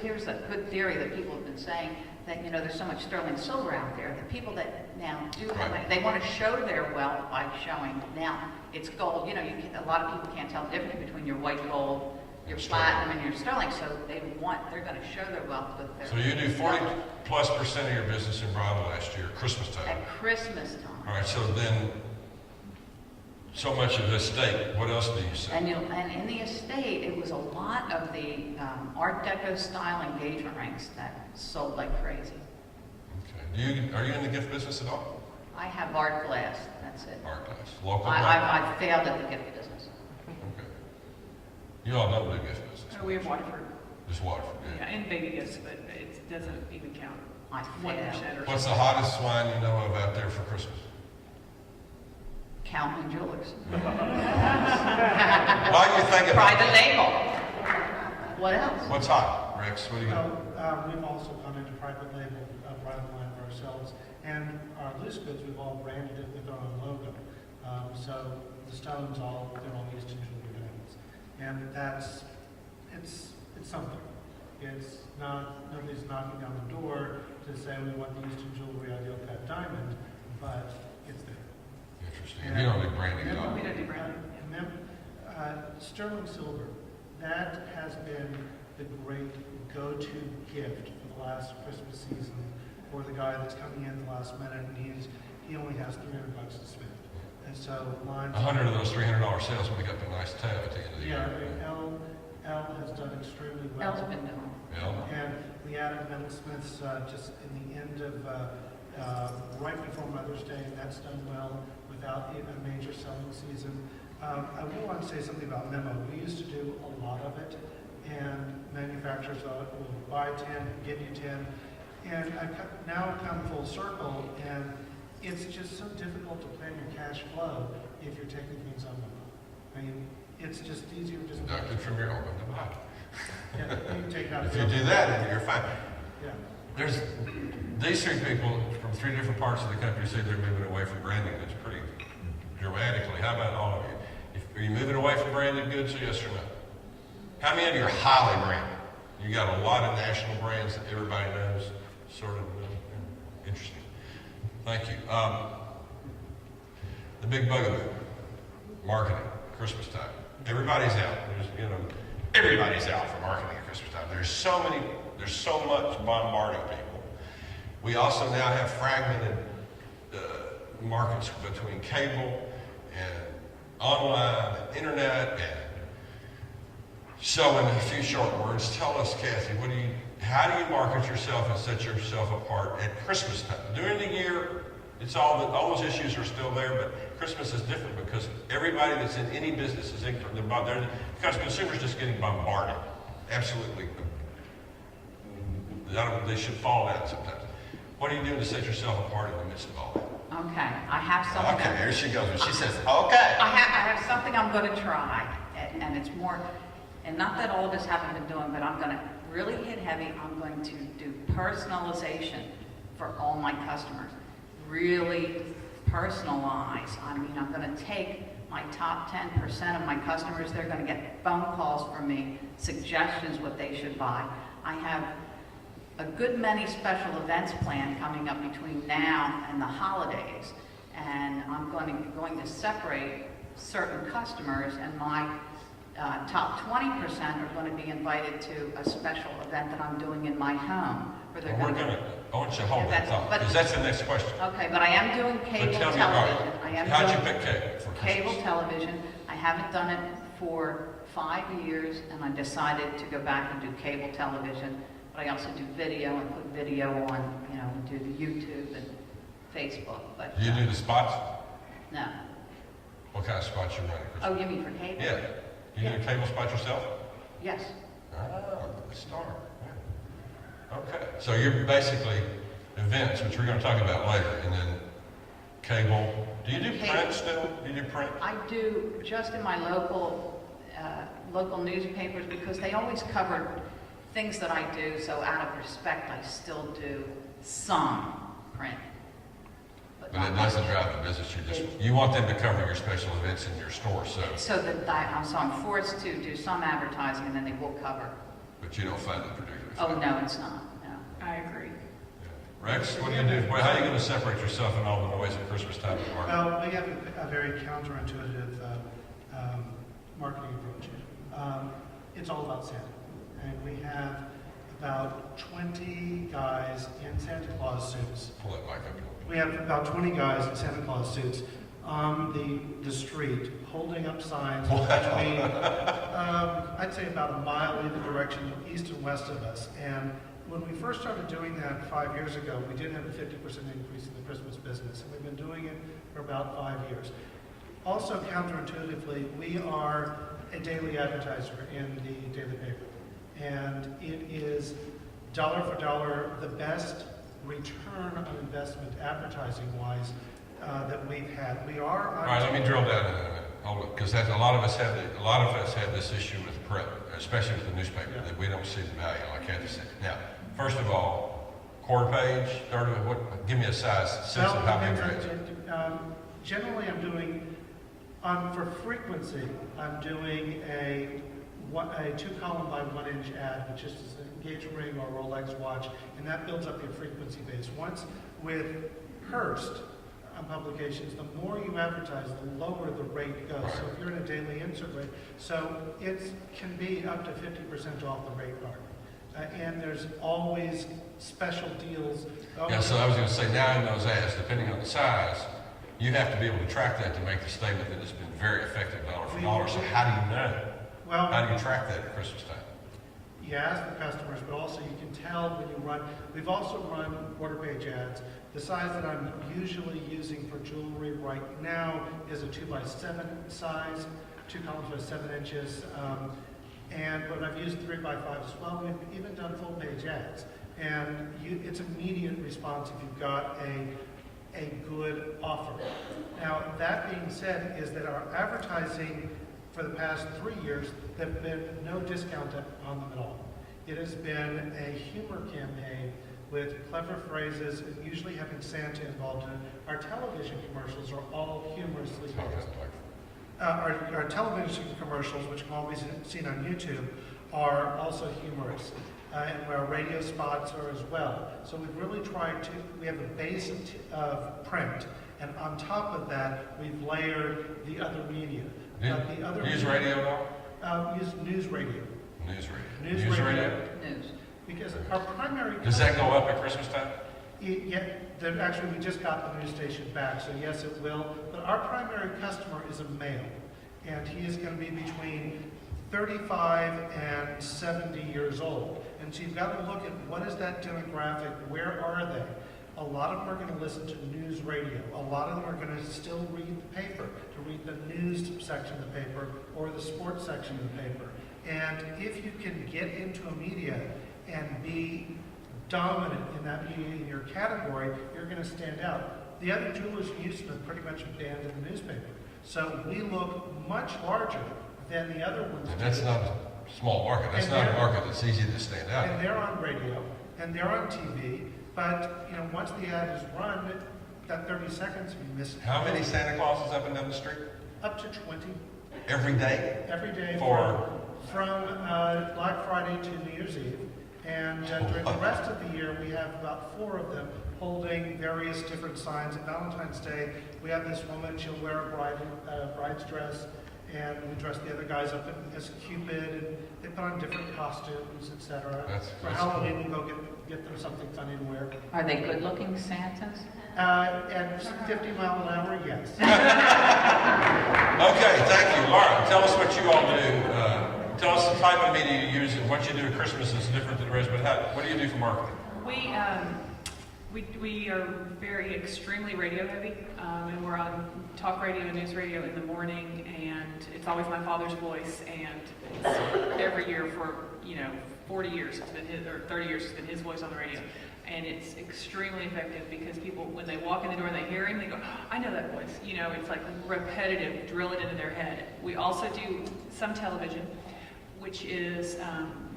here's a good theory that people have been saying, that there's so much sterling silver out there. The people that now do have money, they want to show their wealth by showing. Now it's gold. A lot of people can't tell the difference between your white gold, your platinum, and your sterling. So they're going to show their wealth with their. So you do 40+% of your business in bridal last year, Christmas time. At Christmas time. All right. So then. So much of the estate, what else do you sell? And in the estate, it was a lot of the Art Deco style engagement rings that sold like crazy. Okay. Are you in the gift business at all? I have art glass. That's it. Art glass. Local. I failed at the gift business. Okay. You all don't do gift business. We have Waterford. Just Waterford. Yeah, and baby gifts, but it doesn't even count. I 1% or failed. something. What's the hottest wine you know of out there for Christmas? Calhoun Jewelers. Why do you think about Private label. What else? What's hot, Rex? What do you got? We've also gone into private label bridal line for ourselves, and our loose goods we've all branded it with our own logo. So the stones they're all Eastern Jewelry diamonds, and it's something. It's not, nobody's knocking on the door to say we want the Eastern Jewelry Ideal Pet Diamond, but it's there. Interesting. You don't do branding, And don't We you? don't do branding. And then, sterling silver, that has been the great go-to gift for the last Christmas season for the guy that's coming in the last minute and he only has $300 to spend. And so mine. 100 of those $300 sales make up a nice tab at the end of the Yeah, year. L has done extremely well. Elle's been doing. Yeah. And we added metalsmiths just in the end of, right before Mother's Day, and that's done well without a major selling season. I will want to say something about memo. We used to do a lot of it, and manufacturers will buy 10, give you 10. And I've now come full circle, and it's just so difficult to plan your cash flow if you're taking things on memo. I mean, it's just easier just to... Deducted from your open deposit. Yeah, you can take out... If you do that, then you're fine. Yeah. There's these three people from three different parts of the country say they're moving away from branding goods pretty dramatically. How about all of you? Are you moving away from branded goods, yes or no? How many of you are highly branded? You got a lot of national brands that everybody knows, sort of interesting. Thank you. The big bugaboo, marketing, Christmas time. Everybody's out. Everybody's out for marketing at Christmas time. There's so much bombarding people. We also now have fragmented markets between cable and online and internet. And so in a few short words, tell us, Cathy, how do you market yourself and set yourself apart at Christmas time? During the year, it's all those issues are still there, but Christmas is different because everybody that's in any business is because consumers just getting bombarded. Absolutely. They should fall down sometimes. What are you doing to set yourself apart in the midst of all that? Okay, I have something. Okay, here she goes. She says, okay. I have something I'm going to try, and it's more, and not that all of us haven't been doing, but I'm going to really hit heavy. I'm going to do personalization for all my customers. Really personalize. I mean, I'm going to take my top 10% of my customers. They're going to get phone calls from me, suggestions what they should buy. I have a good many special events planned coming up between now and the holidays, and I'm going to separate certain customers, and my top 20% are going to be invited to a special event that I'm doing in my home. Where they're I want you to hold that thought, because that's the next question. Okay, but I am doing cable But tell me television. about I it. am How'd you doing pick cable for cable Christmas? television. I haven't done it for 5 years, and I decided to go back and do cable television. But I also do video and put video on, do the YouTube and Facebook. But Do you do the spots? no. What kind of spots you run at Christmas? Oh, you mean for cable? Yeah. You do a cable spot yourself? Yes. Oh, the star. Yeah. Okay. So you're basically events, which we're going to talk about later, and then cable. Do you do print still? Do you do print? I do just in my local newspapers because they always cover things that I do. So out of respect, I still do some print. But not it doesn't much. drive the business. You want them to cover your special events in your store, so So I'm forced to do some advertising, and then they will cover. but you don't fund it particularly. Oh, no, it's not, no. I agree. Rex, what do you do? How are you going to separate yourself in all the noise at Christmas time? Well, we have a very counterintuitive marketing approach. It's all about Santa. And we have about 20 guys in Santa Claus suits. Pull that mic up. We have about 20 guys in Santa Claus suits on the street holding up signs between, I'd say about a mile either direction, east and west of us. And when we first started doing that 5 years ago, we did have a 50% increase in the Christmas business, and we've been doing it for about 5 years. Also, counterintuitively, we are a daily advertiser in the daily paper, and it is dollar for dollar the best return on investment advertising-wise that we've had. We are on. All right, let me drill down in a minute. Hold it, because a lot of us had this issue with print, especially with the newspaper, that we don't see the value, like Cathy said. Now, first of all, quarter page, third of it, give me a size, sense of how big it is. Generally, I'm doing, for frequency, I'm doing a a 2-column by 1-inch ad, which is an engagement ring or Rolex watch, and that builds up your frequency base. Once with Hearst publications, the more you advertise, the lower the rate goes. So if you're in a daily insert rate, so it can be up to 50% off the rate card. And there's always special deals. Yeah, so I was going to say, now in those ads, depending on the size, you have to be able to track that to make the statement that it's been very effective dollar for dollar. So how do you know? Well, how do you track that at Christmas time? You ask the customers, but also you can tell when you run. We've also run quarter page ads. The size that I'm usually using for jewelry right now is a 2x7 size, 2 columns by 7 inches. But I've used 3x5 as well. We've even done full page ads. And it's immediate response if you've got a good offer. Now, that being said, is that our advertising for the past 3 years, there have been no discount on them at all. It has been a humor campaign with clever phrases and usually having Santa involved in it. Our television commercials are all humorously based. Our television commercials, which can all be seen on YouTube, are also humorous. And our radio spots are as well. So we've really tried to, we have a base of print, and on top of that, we've layered the other media. News radio at all? Use news radio. News radio. News radio? News. Because our primary... Does that go up at Christmas time? Actually, we just got the news station back, so yes, it will. But our primary customer is a male, and he is going to be between 35 and 70 years old. And so you've got to look at what is that demographic, where are they? A lot of them are going to listen to news radio. A lot of them are going to still read the paper, to read the news section of the paper or the sports section of the paper. And if you can get into a media and be dominant in that media in your category, you're going to stand out. The other jewelers in Houston are pretty much banned in the newspaper. So we look much larger than the other ones. And that's not a small market. That's not a market that's easy to stand out. And they're on radio, and they're on TV. But, once the ad is run, that 30 seconds, if you miss it. How many Santa Clauses up and down the street? Up to 20. Every day? Every day. From Black Friday to New Year's Eve. And during the rest of the year, we have about 4 of them holding various different signs. At Valentine's Day, we have this woman, she'll wear a bride's dress, and we dress the other guys up as Cupid, and they put on different costumes, etc. For Halloween, we go get them something funny to wear. Are they good-looking Santas? At 50 miles an hour, yes. Okay, thank you. Laura, tell us what you all do. Tell us the type of media you use and what you do at Christmas is different than the rest, but what do you do for marketing? We are very extremely radio heavy, and we're on talk radio and news radio in the morning, and it's always my father's voice, and it's every year for 40 years it's been his, or 30 years it's been his voice on the radio, and it's extremely effective because people, when they walk in the door and they hear him, they go, oh, I know that voice. It's like repetitive, drill it into their head. We also do some television, which is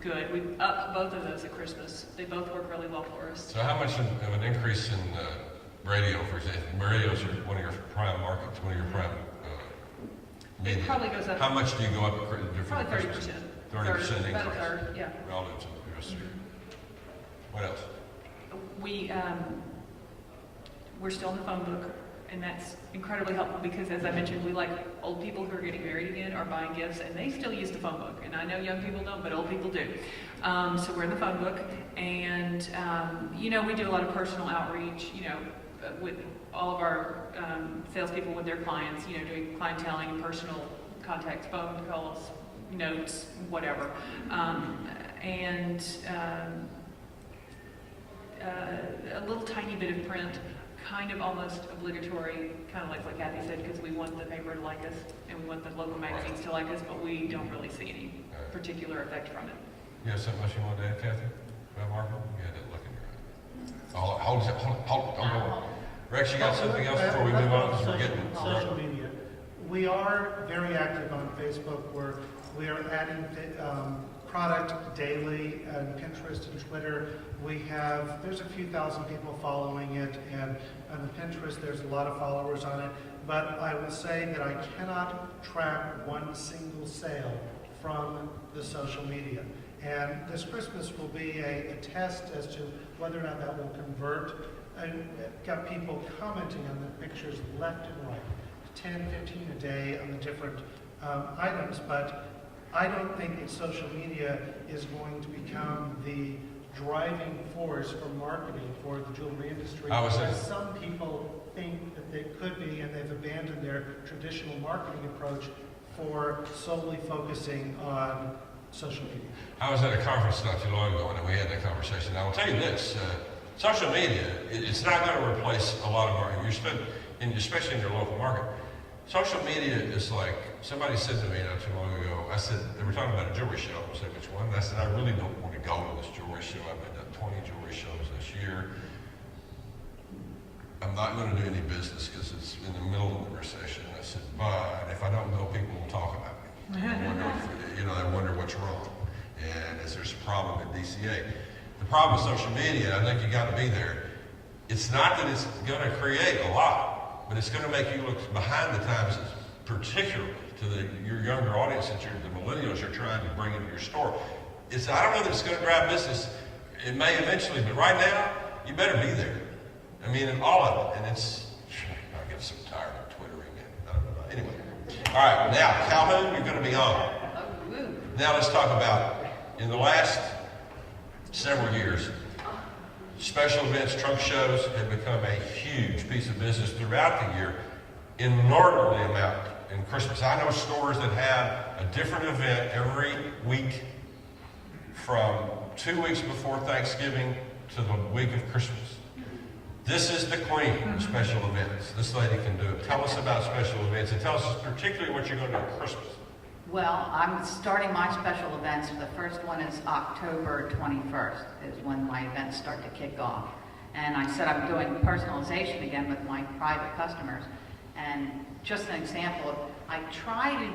good. We upped both of those at Christmas. They both work really well for us. So how much of an increase in radio, for example? Radios are one of your prime markets, one of your prime media. It probably goes up. How much do you go up at different Probably 30%. 30% increase. About a third, yeah. Relative to the rest of the year. What else? We're still in the phone book, and that's incredibly helpful because, as I mentioned, we like old people who are getting married again or buying gifts, and they still use the phone book. And I know young people don't, but old people do. So we're in the phone book, and we do a lot of personal outreach. With all of our salespeople with their clients, doing clienteling and personal contacts, phone calls, notes, whatever, a little tiny bit of print. Kind of almost obligatory, kind of like what Cathy said, because we want the paper to like us and we want the local magazines to like us, but we don't really see any particular effect from it. You have something else you want to add, Cathy? About marketing? You had that look in your eye. Hold, don't go. Rex, you got something else before we move on? Because we're getting social media. We are very active on Facebook, where we are adding product daily on Pinterest and Twitter. There's a few thousand people following it, and on the Pinterest there's a lot of followers on it, but I will say that I cannot track one single sale from the social media. And this Christmas will be a test as to whether or not that will convert. And got people commenting on the pictures left and right, 10, 15 a day on the different items, but I don't think that social media is going to become the driving force for marketing for the jewelry industry. As some people think that they could be, and they've abandoned their traditional marketing approach for solely focusing on social media. I was at a conference not too long ago, and we had that conversation. I will tell you this, social media, it's not going to replace a lot of marketing. You spend, especially in your local market. Social media is like, somebody said to me not too long ago, I said, they were talking about a jewelry show, I said, which one? And I said, I really don't want to go to this jewelry show. I've been to 20 jewelry shows this year. I'm not going to do any business because it's in the middle of the recession. I said, but if I don't go, people will talk about me. They wonder what's wrong. And is there's a problem at DCA? The problem with social media, I think you got to be there. It's not that it's going to create a lot, but it's going to make you look behind the times, particularly to your younger audience that the millennials are trying to bring into your store. I don't know that it's going to drive business. It may eventually, but right now, you better be there. I mean, in all of it. And I get so tired of Twittering and I don't know. Anyway. All right, now, Calhoun, you're going to be on. Now let's talk about, in the last several years, special events, trunk shows have become a huge piece of business throughout the year, inordinately amount in Christmas. I know stores that have a different event every week from 2 weeks before Thanksgiving to the week of Christmas. This is the queen of special events. This lady can do it. Tell us about special events and tell us particularly what you're going to do at Christmas. Well, I'm starting my special events. The first one is October 21st is when my events start to kick off. And I said I'm doing personalization again with my private customers. And just an example, I try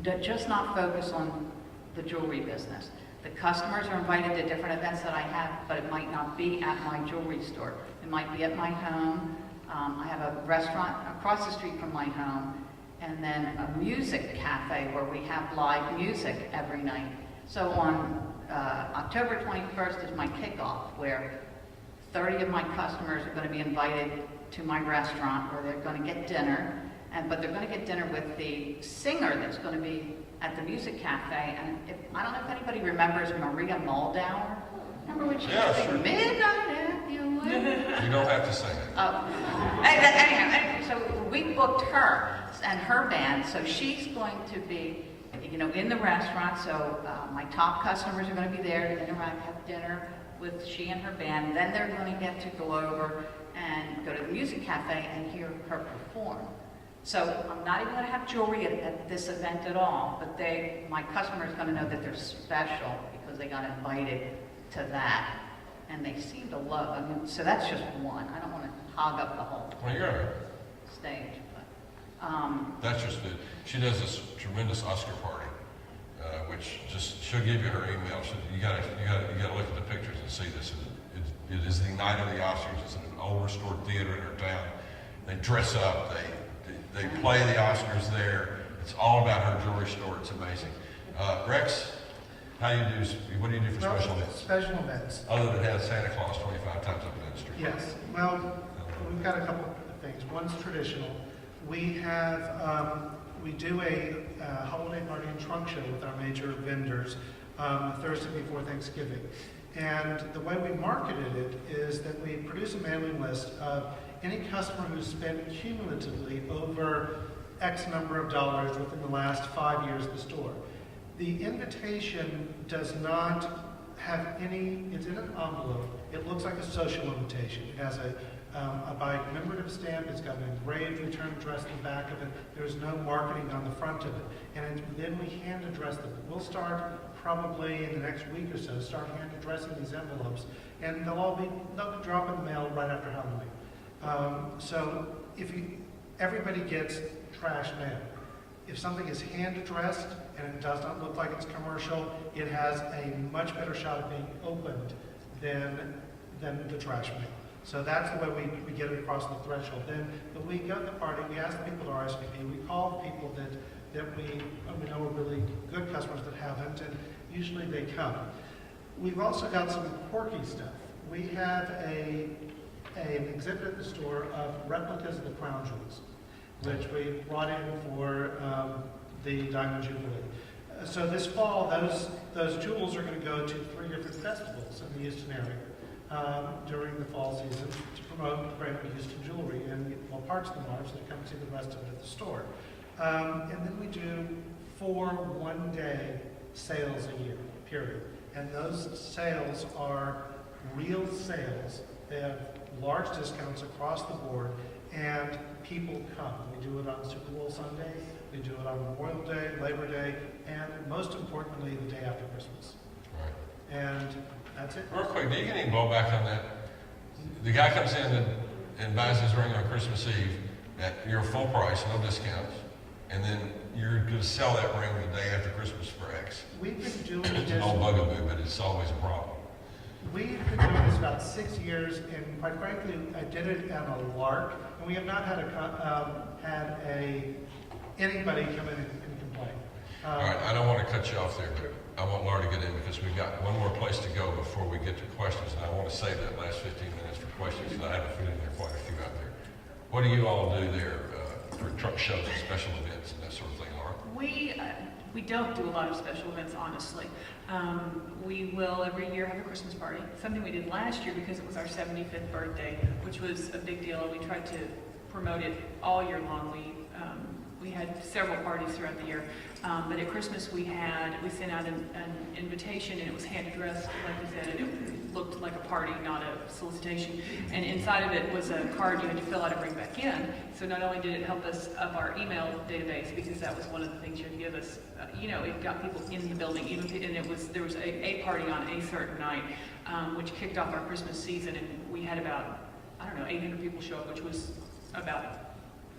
to just not focus on the jewelry business. The customers are invited to different events that I have, but it might not be at my jewelry store. It might be at my home. I have a restaurant across the street from my home, and then a music cafe where we have live music every night. So on October 21st is my kickoff, where 30 of my customers are going to be invited to my restaurant where they're going to get dinner, but they're going to get dinner with the singer that's going to be at the music cafe. And I don't know if anybody remembers Maria Moldauer. Remember when she was singing Midnight at the Wood? You don't have to sing it. Anyhow, so we booked her and her band, so she's going to be, in the restaurant. So my top customers are going to be there to interact, have dinner with she and her band. Then they're going to get to go over and go to the music cafe and hear her perform. So I'm not even going to have jewelry at this event at all, but my customer is going to know that they're special because they got invited to that, and they seem to love. So that's just one. I don't want to hog up the whole stage. But, that's just it. She does this tremendous Oscar party, which she'll give you her email. You got to look at the pictures and see this. It is the night of the Oscars. It's in an old restored theater in her town. They dress up. They play the Oscars there. It's all about her jewelry store. It's amazing. Rex, what do you do for special events? Special events. Other than have Santa Claus 25 times up and down the street. Yes. Well, we've got a couple of things. One's traditional. We do a holiday party and trunk show with our major vendors the Thursday before Thanksgiving. And the way we marketed it is that we produce a mailing list of any customer who's spent cumulatively over X number of dollars within the last 5 years at the store. The invitation does not have it's in an envelope. It looks like a social invitation. It has a by commemorative stamp. It's got an engraved return address in the back of it. There's no marketing on the front of it. And then we hand address them. We'll start probably in the next week or so, start hand addressing these envelopes. And they'll be dropped in the mail right after Halloween. So everybody gets trash mail. If something is hand addressed and it does not look like it's commercial, it has a much better shot of being opened than the trash mail. So that's the way we get it across the threshold. Then the week of the party, we ask people to RSVP. We call the people that that we know are really good customers that haven't, and usually they come. We've also got some quirky stuff. We have an exhibit at the store of replicas of the crown jewels, which we brought in for the Diamond Jubilee. So this fall, those jewels are going to go to 3 different festivals in the Houston area during the fall season to promote brand new Houston jewelry and parts of the march so they come see the rest of it at the store. And then we do 4 one-day sales a year, period. And those sales are real sales. They have large discounts across the board, and people come. We do it on Super Bowl Sunday, we do it on Memorial Day, Labor Day, and most importantly, the day after Christmas. Right. And that's it. Real quick, do you get any blowback on that? The guy comes in and buys his ring on Christmas Eve at your full price, no discounts, and then you're going to sell that ring the day after Christmas for X. We've been doing It's this. an old bugaboo, but it's always a problem. We've been doing this about 6 years, and quite frankly, I did it on a lark, and we have not had anybody come in and complain. All right, I don't want to cut you off there, but I want Laura to get in because we've got one more place to go before we get to questions, and I want to save that last 15 minutes for questions, and I have a feeling there are quite a few out there. What do you all do there for truck shows and special events and that sort of thing, Laura? We don't do a lot of special events, honestly. We will every year have a Christmas party, something we did last year because it was our 75th birthday, which was a big deal. We tried to promote it all year long. We had several parties throughout the year, but at Christmas we sent out an invitation, and it was hand addressed, like you said, and it looked like a party, not a solicitation. And inside of it was a card you had to fill out and bring back in. So not only did it help us up our email database, because that was one of the things you had to give us, it got people in the building, and there was a party on a certain night, which kicked off our Christmas season, and we had about 800 people show up, which was about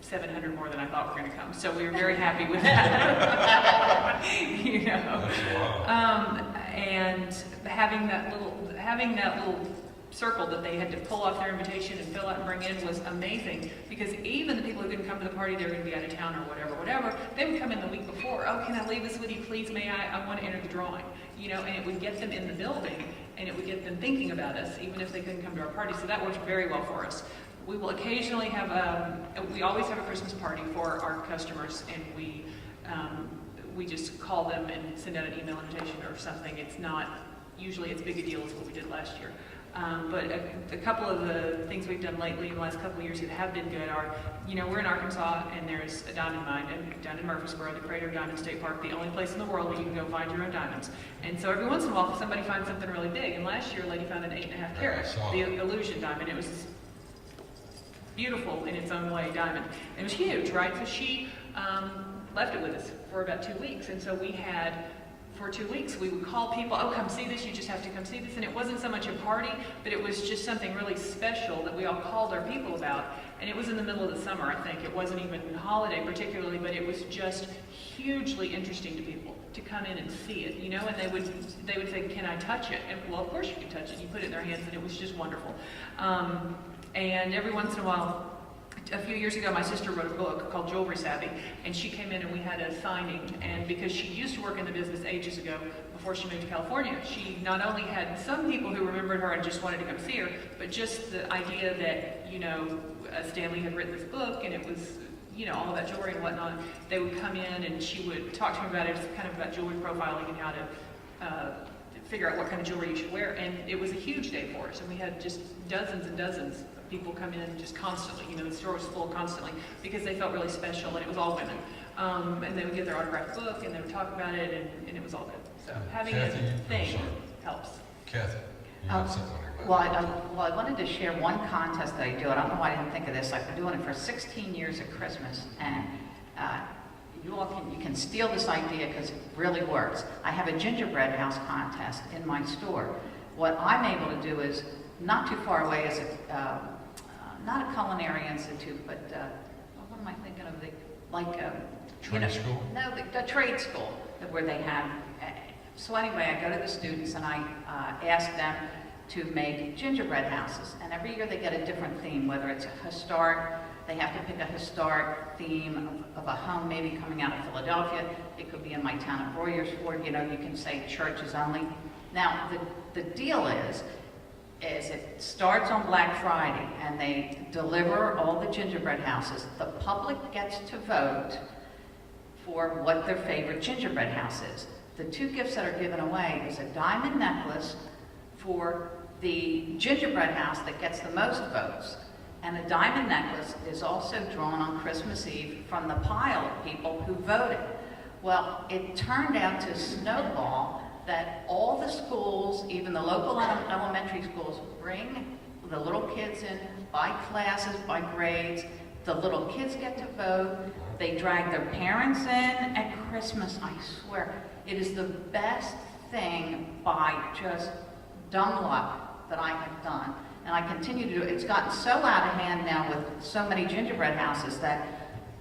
700 more than I thought were going to come. So we were very happy with that. And having that little circle that they had to pull off their invitation and fill out and bring in was amazing, because even the people who couldn't come to the party, they were going to be out of town or whatever, they would come in the week before. Oh, can I leave this with you, please? May I want to enter the drawing? And it would get them in the building, and it would get them thinking about us, even if they couldn't come to our party. So that worked very well for us. We will occasionally we always have a Christmas party for our customers, and we just call them and send out an email invitation or something. It's big a deal as what we did last year. But a couple of the things we've done lately in the last couple of years that have been good are, we're in Arkansas, and there's a diamond mine down in Murfreesboro, the Crater Diamond State Park, the only place in the world where you can go find your own diamonds. And so every once in a while, somebody finds something really big. And last year, a lady found an 8.5 carat, the Illusion diamond. It was beautiful in its own way diamond. And it was huge, right? So she left it with us for about 2 weeks. And so for 2 weeks, we would call people, oh, come see this, you just have to come see this. And it wasn't so much a party, but it was just something really special that we all called our people about. And it was in the middle of the summer, I think. It wasn't even a holiday particularly, but it was just hugely interesting to people to come in and see it, and they would say, can I touch it? And well, of course you can touch it. You put it in their hands, and it was just wonderful. And every once in a while, a few years ago, my sister wrote a book called Jewelry Savvy, and she came in and we had a signing. And because she used to work in the business ages ago, before she moved to California, she not only had some people who remembered her and just wanted to come see her, but just the idea that, Stanley had written this book, and it was, all about jewelry and whatnot. They would come in and she would talk to me about it, just kind of about jewelry profiling and how to figure out what kind of jewelry you should wear. And it was a huge day for us, and we had just dozens and dozens of people come in just constantly. The store was full constantly because they felt really special, and it was all women. And they would get their autographed book, and they would talk about it, and it was all good. So having Cathy, a thing helps. Kathy, you have something on your mind. Well, I wanted to share one contest that I do. I don't know why I didn't think of this. I've been doing it for 16 years at Christmas, and you can steal this idea because it really works. I have a gingerbread house contest in my store. What I'm able to do is, not too far away is not a culinary institute, but what am I thinking of? Trade school? No, the trade school where they have. So anyway, I go to the students and I ask them to make gingerbread houses. And every year they get a different theme, whether it's a historic They have to pick a historic theme of a home, maybe coming out of Philadelphia. It could be in my town of Royersford. You know, you can say churches only. Now, the deal is it starts on Black Friday, and they deliver all the gingerbread houses. The public gets to vote for what their favorite gingerbread house is. The two gifts that are given away is a diamond necklace for the gingerbread house that gets the most votes. And a diamond necklace is also drawn on Christmas Eve from the pile of people who voted. Well, it turned out to snowball that all the schools, even the local elementary schools, bring the little kids in by classes, by grades. The little kids get to vote. They drag their parents in at Christmas. I swear, it is the best thing by just dumb luck that I have done. And I continue to do it. It's gotten so out of hand now with so many gingerbread houses that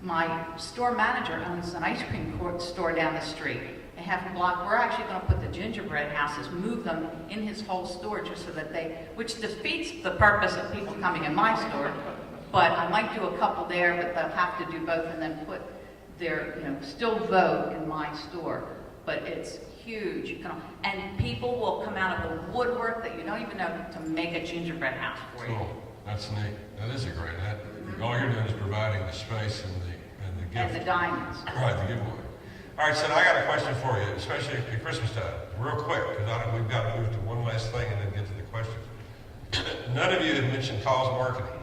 my store manager owns an ice cream store down the street. A half a block. We're actually going to put the gingerbread houses, move them in his whole store just so that which defeats the purpose of people coming in my store. But I might do a couple there, but they'll have to do both and then put their, still vote in my store. But it's huge. And people will come out of the woodwork that you don't even know to make a gingerbread house for you. Cool. That's neat. That is a great net. All you're doing is providing the space and the gift. And the diamonds. Right, the giveaway. All right, so I got a question for you, especially at Christmas time, real quick, because we've got to move to one last thing and then get to the questions. None of you have mentioned cause marketing.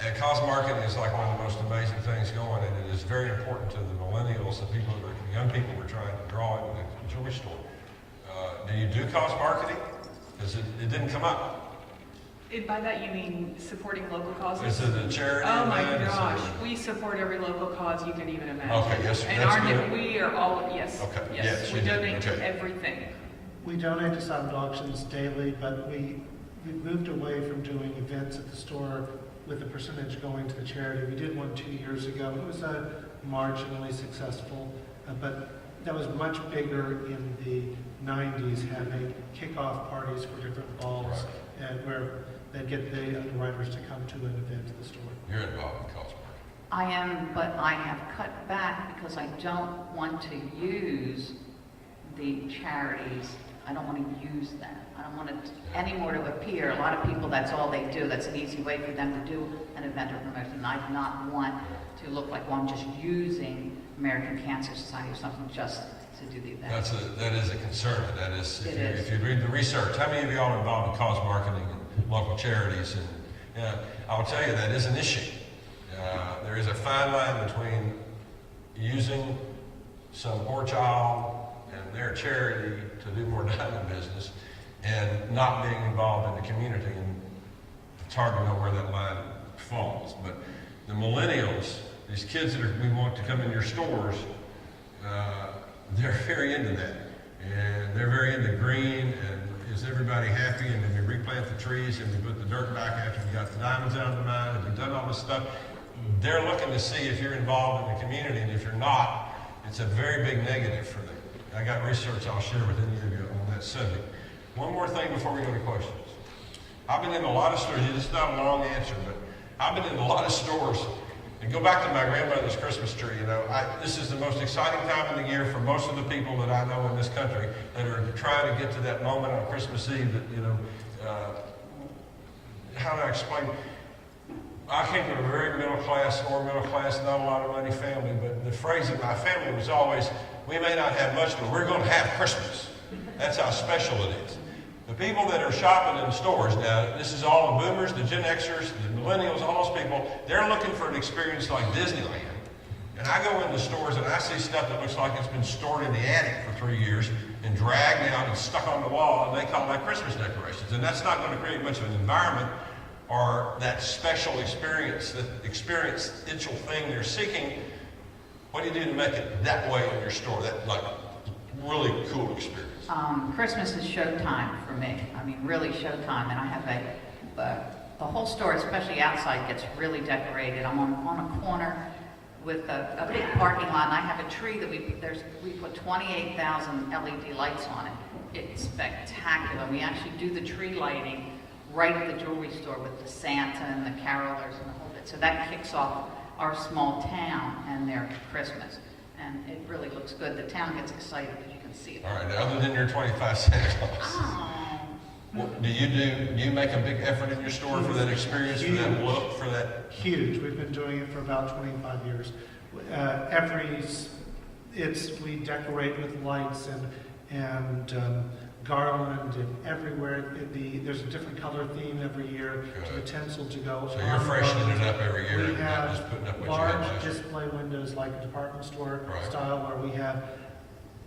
And cause marketing is like one of the most amazing things going, and it is very important to the millennials, the young people we're trying to draw into the jewelry store. Do you do cause marketing? Because it didn't come up. By that you mean supporting local causes? Is it a charity? Oh my gosh, we support every local cause you can even imagine. Okay, yes, and that's good. we are all, yes. Okay, yes, we donate to everything. We donate to silent auctions daily, but we've moved away from doing events at the store with the percentage going to the charity. We did one 2 years ago. It was marginally successful, but that was much bigger in the 90s, having kickoff parties for different balls, and where they'd get the underwriters to come to an event at the store. You're involved in cause marketing. I am, but I have cut back because I don't want to use the charities. I don't want to use that. I don't want it anymore to appear. A lot of people, that's all they do. That's an easy way for them to do an event or promotion. I do not want to look like, well, I'm just using American Cancer Society or something just to do the event. That is a concern. That is, if you read the research, how many of you all are involved in cause marketing and local charities? And I will tell you that is an issue. There is a fine line between using some poor child and their charity to do more diamond business and not being involved in the community. And it's hard to know where that line falls. But the millennials, these kids that we want to come in your stores, they're very into that. And they're very into green, and is everybody happy? And then we replant the trees, and we put the dirt back after we got the diamonds out of the mine, and we've done all this stuff. They're looking to see if you're involved in the community, and if you're not, it's a very big negative for them. I got research I'll share with any of you on that subject. One more thing before we go to questions. I've been in a lot of stores. It's not a long answer, but I've been in a lot of stores. And go back to my grandmother's Christmas tree. This is the most exciting time of the year for most of the people that I know in this country that are trying to get to that moment on Christmas Eve that, how do I explain? I came from a very middle class, not a lot of money family, but the phrase in my family was always, we may not have much, but we're going to have Christmas. That's how special it is. The people that are shopping in the stores now, this is all the boomers, the Gen Xers, the millennials, all those people, they're looking for an experience like Disneyland. And I go into stores and I see stuff that looks like it's been stored in the attic for 3 years and dragged out and stuck on the wall, and they call that Christmas decorations. And that's not going to create much of an environment or that special experience, that experiential thing they're seeking. What do you do to make it that way in your store, that like really cool experience? Christmas is showtime for me. I mean, really showtime. And I have the whole store, especially outside, gets really decorated. I'm on a corner with a big parking lot, and I have a tree that we put 28,000 LED lights on it. It's spectacular. We actually do the tree lighting right at the jewelry store with the Santa and the carolers and the whole bit. So that kicks off our small town and their Christmas. And it really looks good. The town gets excited because you can see it. All right, other than your 25 Santa Claus, Oh. do you make a big effort in your store for that experience, for that look, for that? Huge. We've been doing it for about 25 years. We decorate with lights and garland and everywhere. There's a different color theme every year to the tinsel to go. So you're freshening it up every year, We and not have just putting up what you had large last year. display windows like a department store Right. style where we have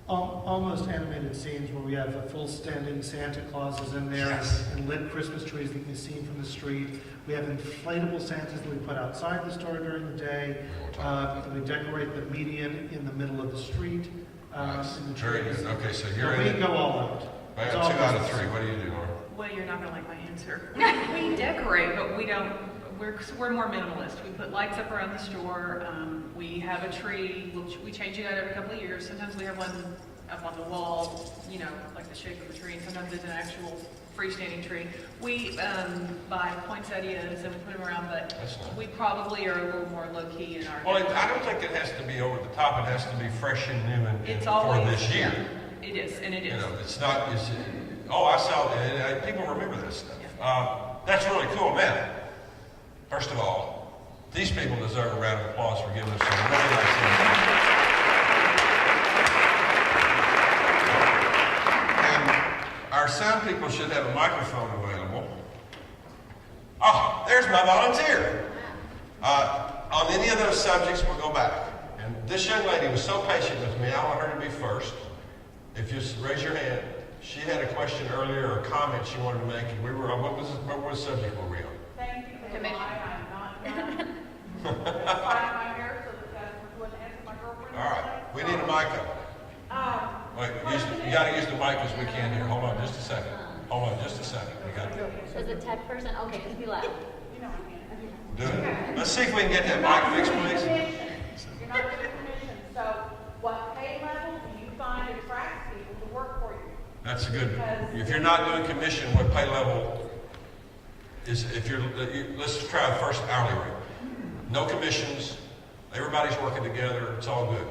almost animated scenes where we have a full standing Santa Clauses in there Yes. and lit Christmas trees that you can see from the street. We have inflatable Santas that we put outside the store during the day. We decorate the median in the middle of the street. Nice. In the Very trees. good. Okay, so So you're in we it. go all out. I It's got all 2 out of business. 3. What do you do, Laura? Well, you're not gonna like my answer. We decorate, but we don't, we're more minimalist. We put lights up around the store, we have a tree, we change it out every couple of years. Sometimes we have one up on the wall, you know, like the shape of the tree, and sometimes it's an actual freestanding tree. We buy poinsettias and we put them around, but That's nice. we probably are a little more low-key in our. Well, I don't think it has to be over the top. It has to be fresh and new and It's for always, this year. It is, and it is. You know, it's not. I saw it. And people remember this stuff. That's really cool, man. First of all, these people deserve a round of applause for giving us some really nice things. Our sound people should have a microphone available. Oh, there's my volunteer. On any of those subjects, we'll go back. And this young lady was so patient with me, I want her to be first. If you raise your hand, she had a question earlier or a comment she wanted to make. And we were on, what subject were we on? Thank you for Commission. why I'm not done. Find my hair so the customers wouldn't answer my girlfriend. All right, we need a mic up. Wait, you got to use the mic because we can't hear. Hold on just a second. Hold on just a second. We got to Does the tech person, okay, just be loud. You know I can't. do it. Let's see if we can get that mic fixed, please. You're not getting permission. So what pay level do you find attracts people to work for you? That's a good. If you're not doing commission, what pay level is? Let's try the first hourly rate. No commissions. Everybody's working together. It's all good.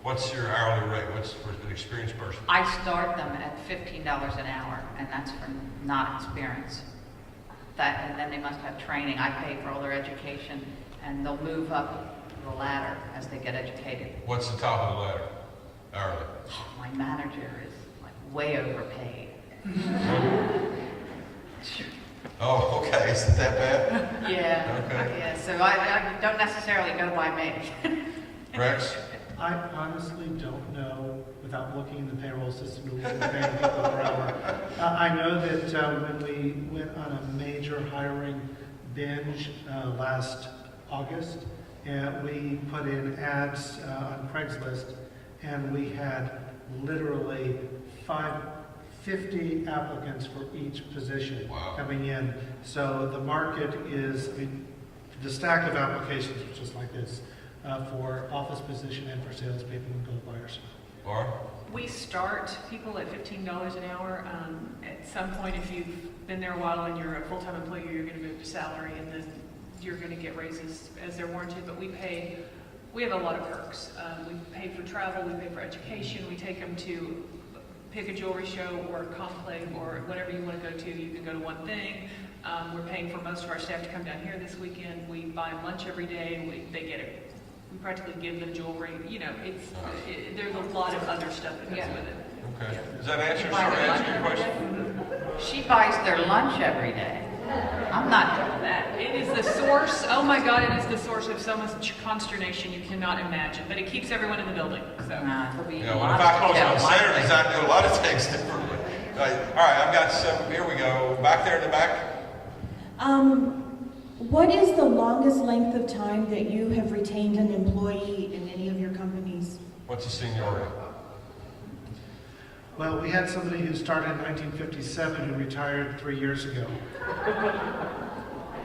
What's your hourly rate? What's for an experienced person? I start them at $15 an hour, and that's for not experience. And then they must have training. I pay for all their education, and they'll move up the ladder as they get educated. What's the top of the ladder? Hourly. My manager is like way overpaid. Oh, okay. Is it that bad? Yeah. Okay. Yeah. So I don't necessarily go by me. Rex? I honestly don't know, without looking in the payroll system, what we're paying people per hour. I know that when we went on a major hiring binge last August, we put in ads on Craigslist, and we had literally 50 applicants for each position coming in. So the market is, the stack of applications was just like this. For office position and for salespeople and gold buyers. Laura? We start people at $15 an hour. At some point, if you've been there a while and you're a full-time employee, you're going to move to salary, and then you're going to get raises as they're warranted. But we have a lot of perks. We pay for travel, we pay for education, we take them to pick a jewelry show or a conclave or whatever you want to go to. You can go to one thing. We're paying for most of our staff to come down here this weekend. We buy them lunch every day. They get it. We practically give them jewelry. You know, there's a lot of other stuff that goes with it. Okay. Does that answer your question? She buys their lunch every day. I'm not doing that. It is the source, oh my God, it is the source of so much consternation you cannot imagine. But it keeps everyone in the building. So. It'll be Yeah, well, if I close on Saturdays, I do a lot of things differently. All right, I've got some. Here we go. Back there in the back. What is the longest length of time that you have retained an employee in any of your companies? What's the seniority? Well, we had somebody who started in 1957 who retired 3 years ago. I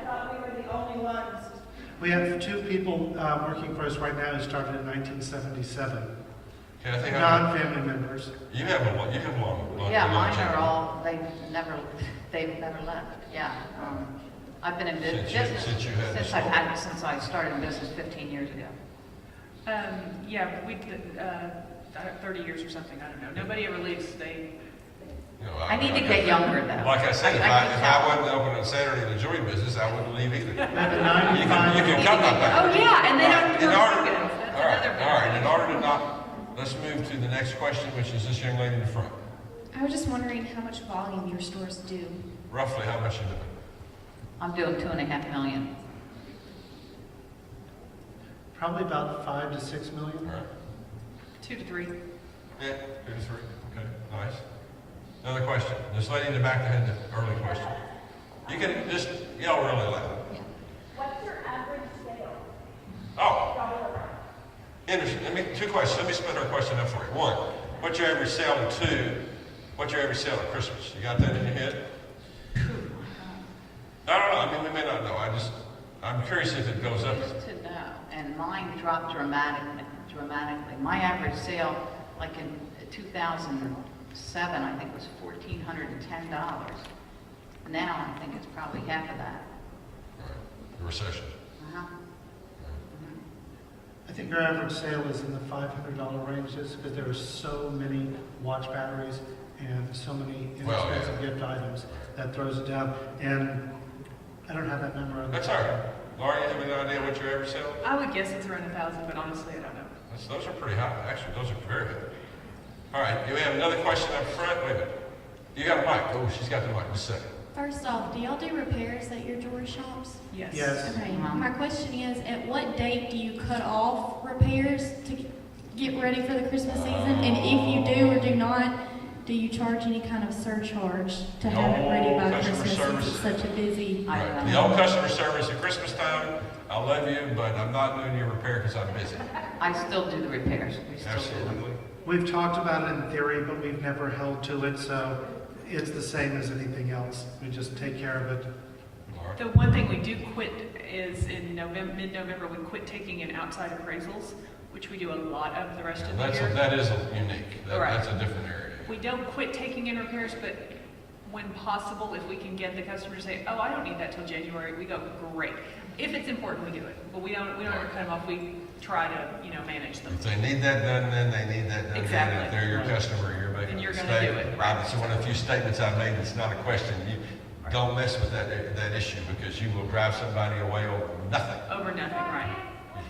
thought we were the only ones. We have 2 people working for us right now who started in 1977. Kathy, how Non-family members. you have a lot, you have long. Yeah, mine longevity. are all, they've never left, yeah. I've been in Since you had the store. since I started in business 15 years ago. Yeah, 30 years or something, I don't know. Nobody ever leaves. You know, I need to get younger though. Like I said, if can I tell. wasn't open on Saturday in the jewelry business, I wouldn't leave either. We have a You 95. can come back. Oh, yeah, and they don't In do order, it. all right, in order to not, let's move to the next question, which is this young lady in the front. I was just wondering how much volume your stores do. Roughly how much you doing? I'm doing 2.5 million. Probably about 5 to 6 million. All right. 2 to 3. Yeah, 2 to 3. Okay, nice. Another question. This lady in the back that had the early question. You can just yell really loud. What's your average sale? Oh, Dollar. interesting. Two questions. Let me split our question up for you. One, what's your average sale? And two, what's your average sale at Christmas? You got that in your head? I don't know. I mean, we may not know. I'm curious if it goes up. Just to know, and mine dropped dramatically. My average sale, like in 2007, I think was $1,410. Now I think it's probably half of that. All right. The recession. Uh-huh. I think our average sale is in the $500 range just because there are so many watch batteries and so many inexpensive gift items that throws it down. And I don't have that number on That's all right. Laura, you have any idea what your average sale? I would guess it's around 1,000, but honestly, I don't know. Those are pretty high. Actually, those are very high. All right. Do we have another question up front? Wait a minute. You got a mic. Oh, she's got the mic. Just a second. First off, do y'all do repairs at your jewelry shops? Yes. Yes. Okay, my question is, at what date do you cut off repairs to get ready for the Christmas season? And if you do or do not, do you charge any kind of surcharge to have it ready by customer Christmas service. since it's such a busy? Right. The old customer service at Christmas time, I love you, but I'm not doing your repair because I'm busy. I still do the repairs. We still do them. Absolutely. We've talked about it in theory, but we've never held to it, so it's the same as anything else. We just take care of it. Laura? The one thing we do quit is in mid-November, we quit taking in outside appraisals, which we do a lot of the rest of the year. That is unique. Right. That's a different area. We don't quit taking in repairs, but when possible, if we can get the customer to say, oh, I don't need that till January, we go, great. If it's important, we do it. But we don't ever cut them off. We try to, manage them. If they need that done, then they need that done. Exactly. And if they're your Right. customer, you're making And you're a gonna mistake. do it, right. It's one of the few statements I've made that's not a question. You don't mess with that issue because you will drive somebody away over nothing. Over nothing, right? What's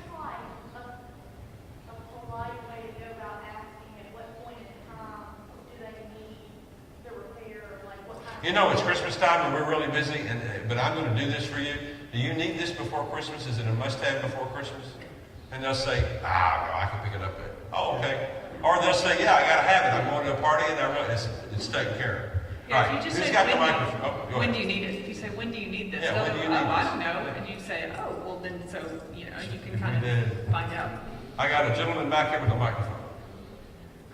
a polite way to go about asking at what point in time do they need the repair, like what kind of... It's Christmas time and we're really busy, but I'm going to do this for you. Do you need this before Christmas? Is it a must-have before Christmas? And they'll say, no, I can pick it up there. Oh, okay. Or they'll say, yeah, I got to have it. I'm going to a party and it's taken care of. Yeah, Right. if you just Who's say, got the microphone? Oh, go when ahead. do you need it? If you say, when do you need this? Yeah, They'll when do go, you need I this? don't know. And you say, oh, well then, so, you can kind then- of find out. I got a gentleman back here with a microphone.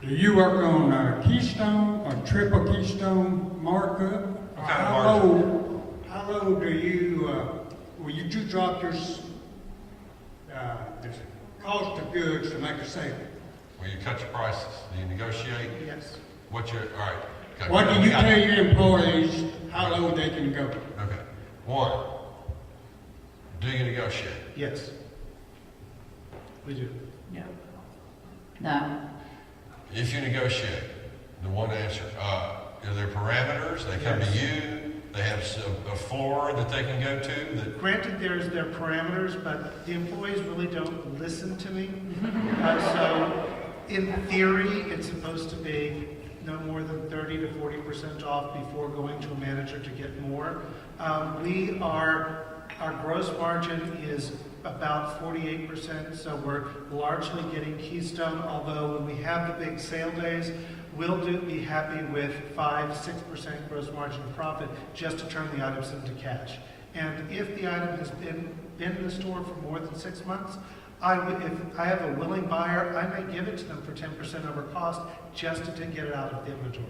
Do you work on keystone or triple keystone markup? What kind of How low do you, will you drop your the cost of goods to make a sale? Will you cut your prices? Do you negotiate? Yes. All right. Okay. What do you tell your employees how low they can go? Okay. One, do you negotiate? Yes. We do. No. No. If you negotiate, the one answer, are there parameters? They come Yes. to you? They have a floor that they can go to? Granted, there's their parameters, but the employees really don't listen to me. So in theory, it's supposed to be no more than 30 to 40% off before going to a manager to get more. Our gross margin is about 48%, so we're largely getting Keystone, although when we have the big sale days, we'll be happy with 5-6% gross margin profit just to turn the items into cash. And if the item has been in the store for more than 6 months, if I have a willing buyer, I may give it to them for 10% over cost just to get it out of the inventory.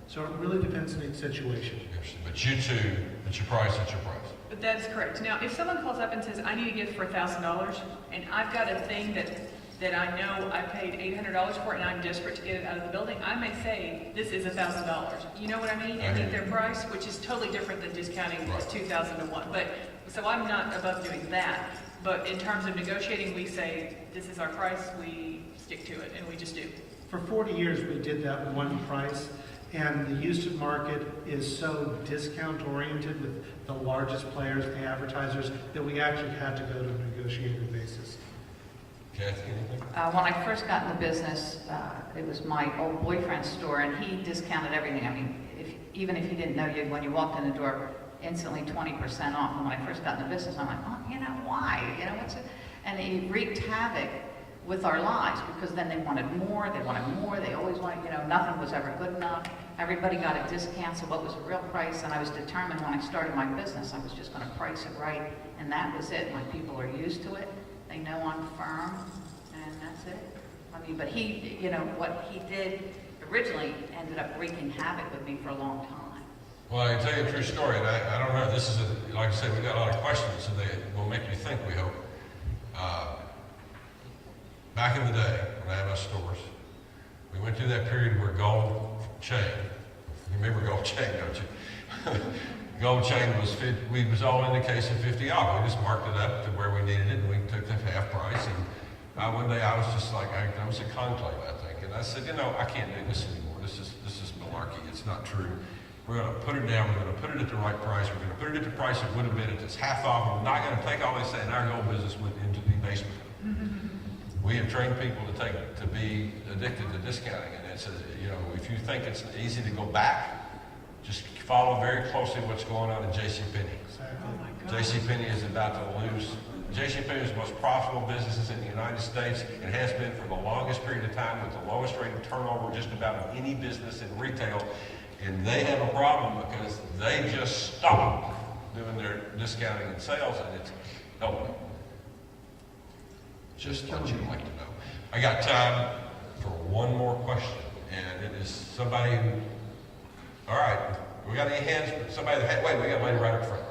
So it really depends on each situation. But you two, it's your price, it's your price. But that is correct. Now, if someone calls up and says, I need a gift for $1,000, and I've got a thing that that I know I paid $800 for it and I'm desperate to get it out of the building, I may say, this is $1,000. You know what I mean? And get their price, which is totally different than discounting 2,000 to 1. But, so I'm not above doing that. But in terms of negotiating, we say, this is our price, we stick to it, and we just do. For 40 years, we did that one price, and the Houston market is so discount-oriented with the largest players, the advertisers, that we actually had to go to a negotiated basis. Cathy, anything? When I first got in the business, it was my old boyfriend's store, and he discounted everything. I mean, even if he didn't know you, when you walked in the door, instantly 20% off. And when I first got in the business, I'm like, oh, you know, why? You know, what's it? And he wreaked havoc with our lives, because then they wanted more, they always wanted, you know, nothing was ever good enough. Everybody got a discount, so what was the real price? And I was determined when I started my business, I was just going to price it right, and that was it. My people are used to it. They know I'm firm, and that's it. I mean, but he, you know, what he did originally ended up wreaking havoc with me for a long time. Well, I can tell you a true story, and I don't know, this is, like I said, we got a lot of questions, and they will make you think, we hope. Back in the day, when I had my stores, we went through that period where gold chain, you remember gold chain, don't you? Gold chain was, we was all in the case of 50 off. We just marked it up to where we needed it, and we took the half price. And one day I was just like, I was a conclave, I think, and I said, you know, I can't do this anymore. This is malarkey. It's not true. We're going to put it down. We're going to put it at the right price. We're going to put it at the price it would have been at this half off. We're not going to take all they say, and our gold business went into the basement. We have trained people to be addicted to discounting, and it says, you know, if you think it's easy to go back, just follow very closely what's going on at JCPenney. JCPenney is about to lose. JCPenney is the most profitable businesses in the United States. It has been for the longest period of time, with the lowest rate of turnover just about any business in retail. And they have a problem because they just stopped doing their discounting and sales, and it's helping them. Just what you'd like to know. I got time for one more question, and it is somebody who, all right, we got any hands? Somebody that had, wait, we got a lady right up front.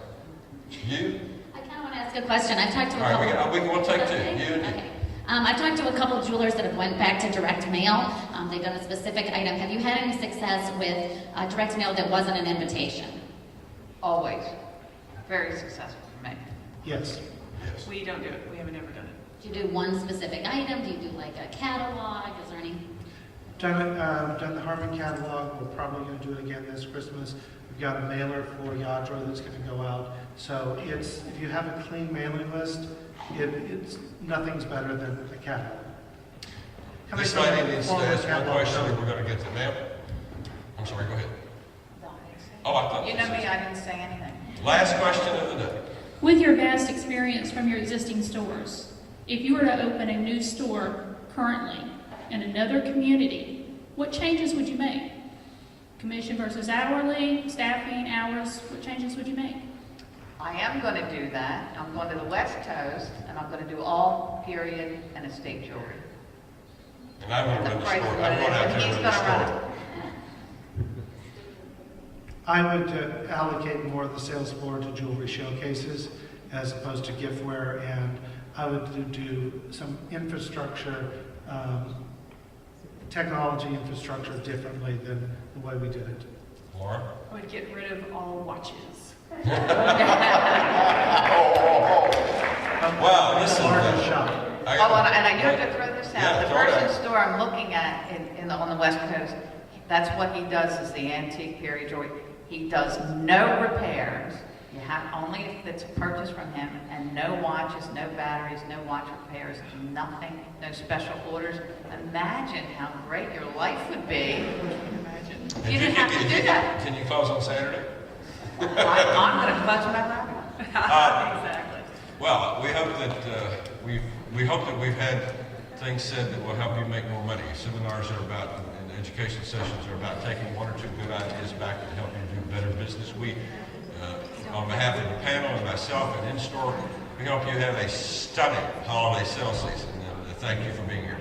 You? I kind of want to ask a question. I've talked to a all couple. Right, we'll take two. Okay. You and okay. I've talked to a couple of jewelers that have went back to direct mail. They've done a specific item. Have you had any success with direct mail that wasn't an invitation? Always. Very successful for me. Yes. Yes. We don't do it. We haven't ever done it. Do you do one specific item? Do you do like a catalog? Is there any? Done the Harmon catalog. We're probably going to do it again this Christmas. We've got a mailer for Yadro that's going to go out. So it's, if you have a clean mailing list, it's nothing's better than a catalog. This lady needs to ask one question, and we're going to get to ma'am. I'm sorry, go ahead. Oh, I thought You know me, I didn't say anything. Last question of the day. With your vast experience from your existing stores, if you were to open a new store currently in another community, what changes would you make? Commission versus hourly, staffing, hours, what changes would you make? I am going to do that. I'm going to the West Coast, and I'm going to do all period and estate jewelry. And I'm going to run the price store. of I'm it going is, out and there he's and run the gonna store. run I would allocate more of the sales floor to jewelry showcases as opposed to giftware, and I would do some infrastructure, technology infrastructure differently than the way we did it. Laura? I would get rid of all watches. Well, listen. Larger shop. And I do have to throw this out. Yeah, The throw it out. person's store I'm looking at on the West Coast, that's what he does, is the antique period jewelry. He does no repairs. You have only if it's purchased from him, and no watches, no batteries, no watch repairs, nothing, no special orders. Imagine how great your life would be if you didn't have to do that. Can you close on Saturday? I'm going to close my mouth. Exactly. Well, we hope that we've had things said that will help you make more money. Seminars are about, and education sessions are about taking one or two good ideas back and helping you do better business. We, on behalf of the panel and myself and in-store, we hope you have a stunning holiday sales season. And thank you for being here.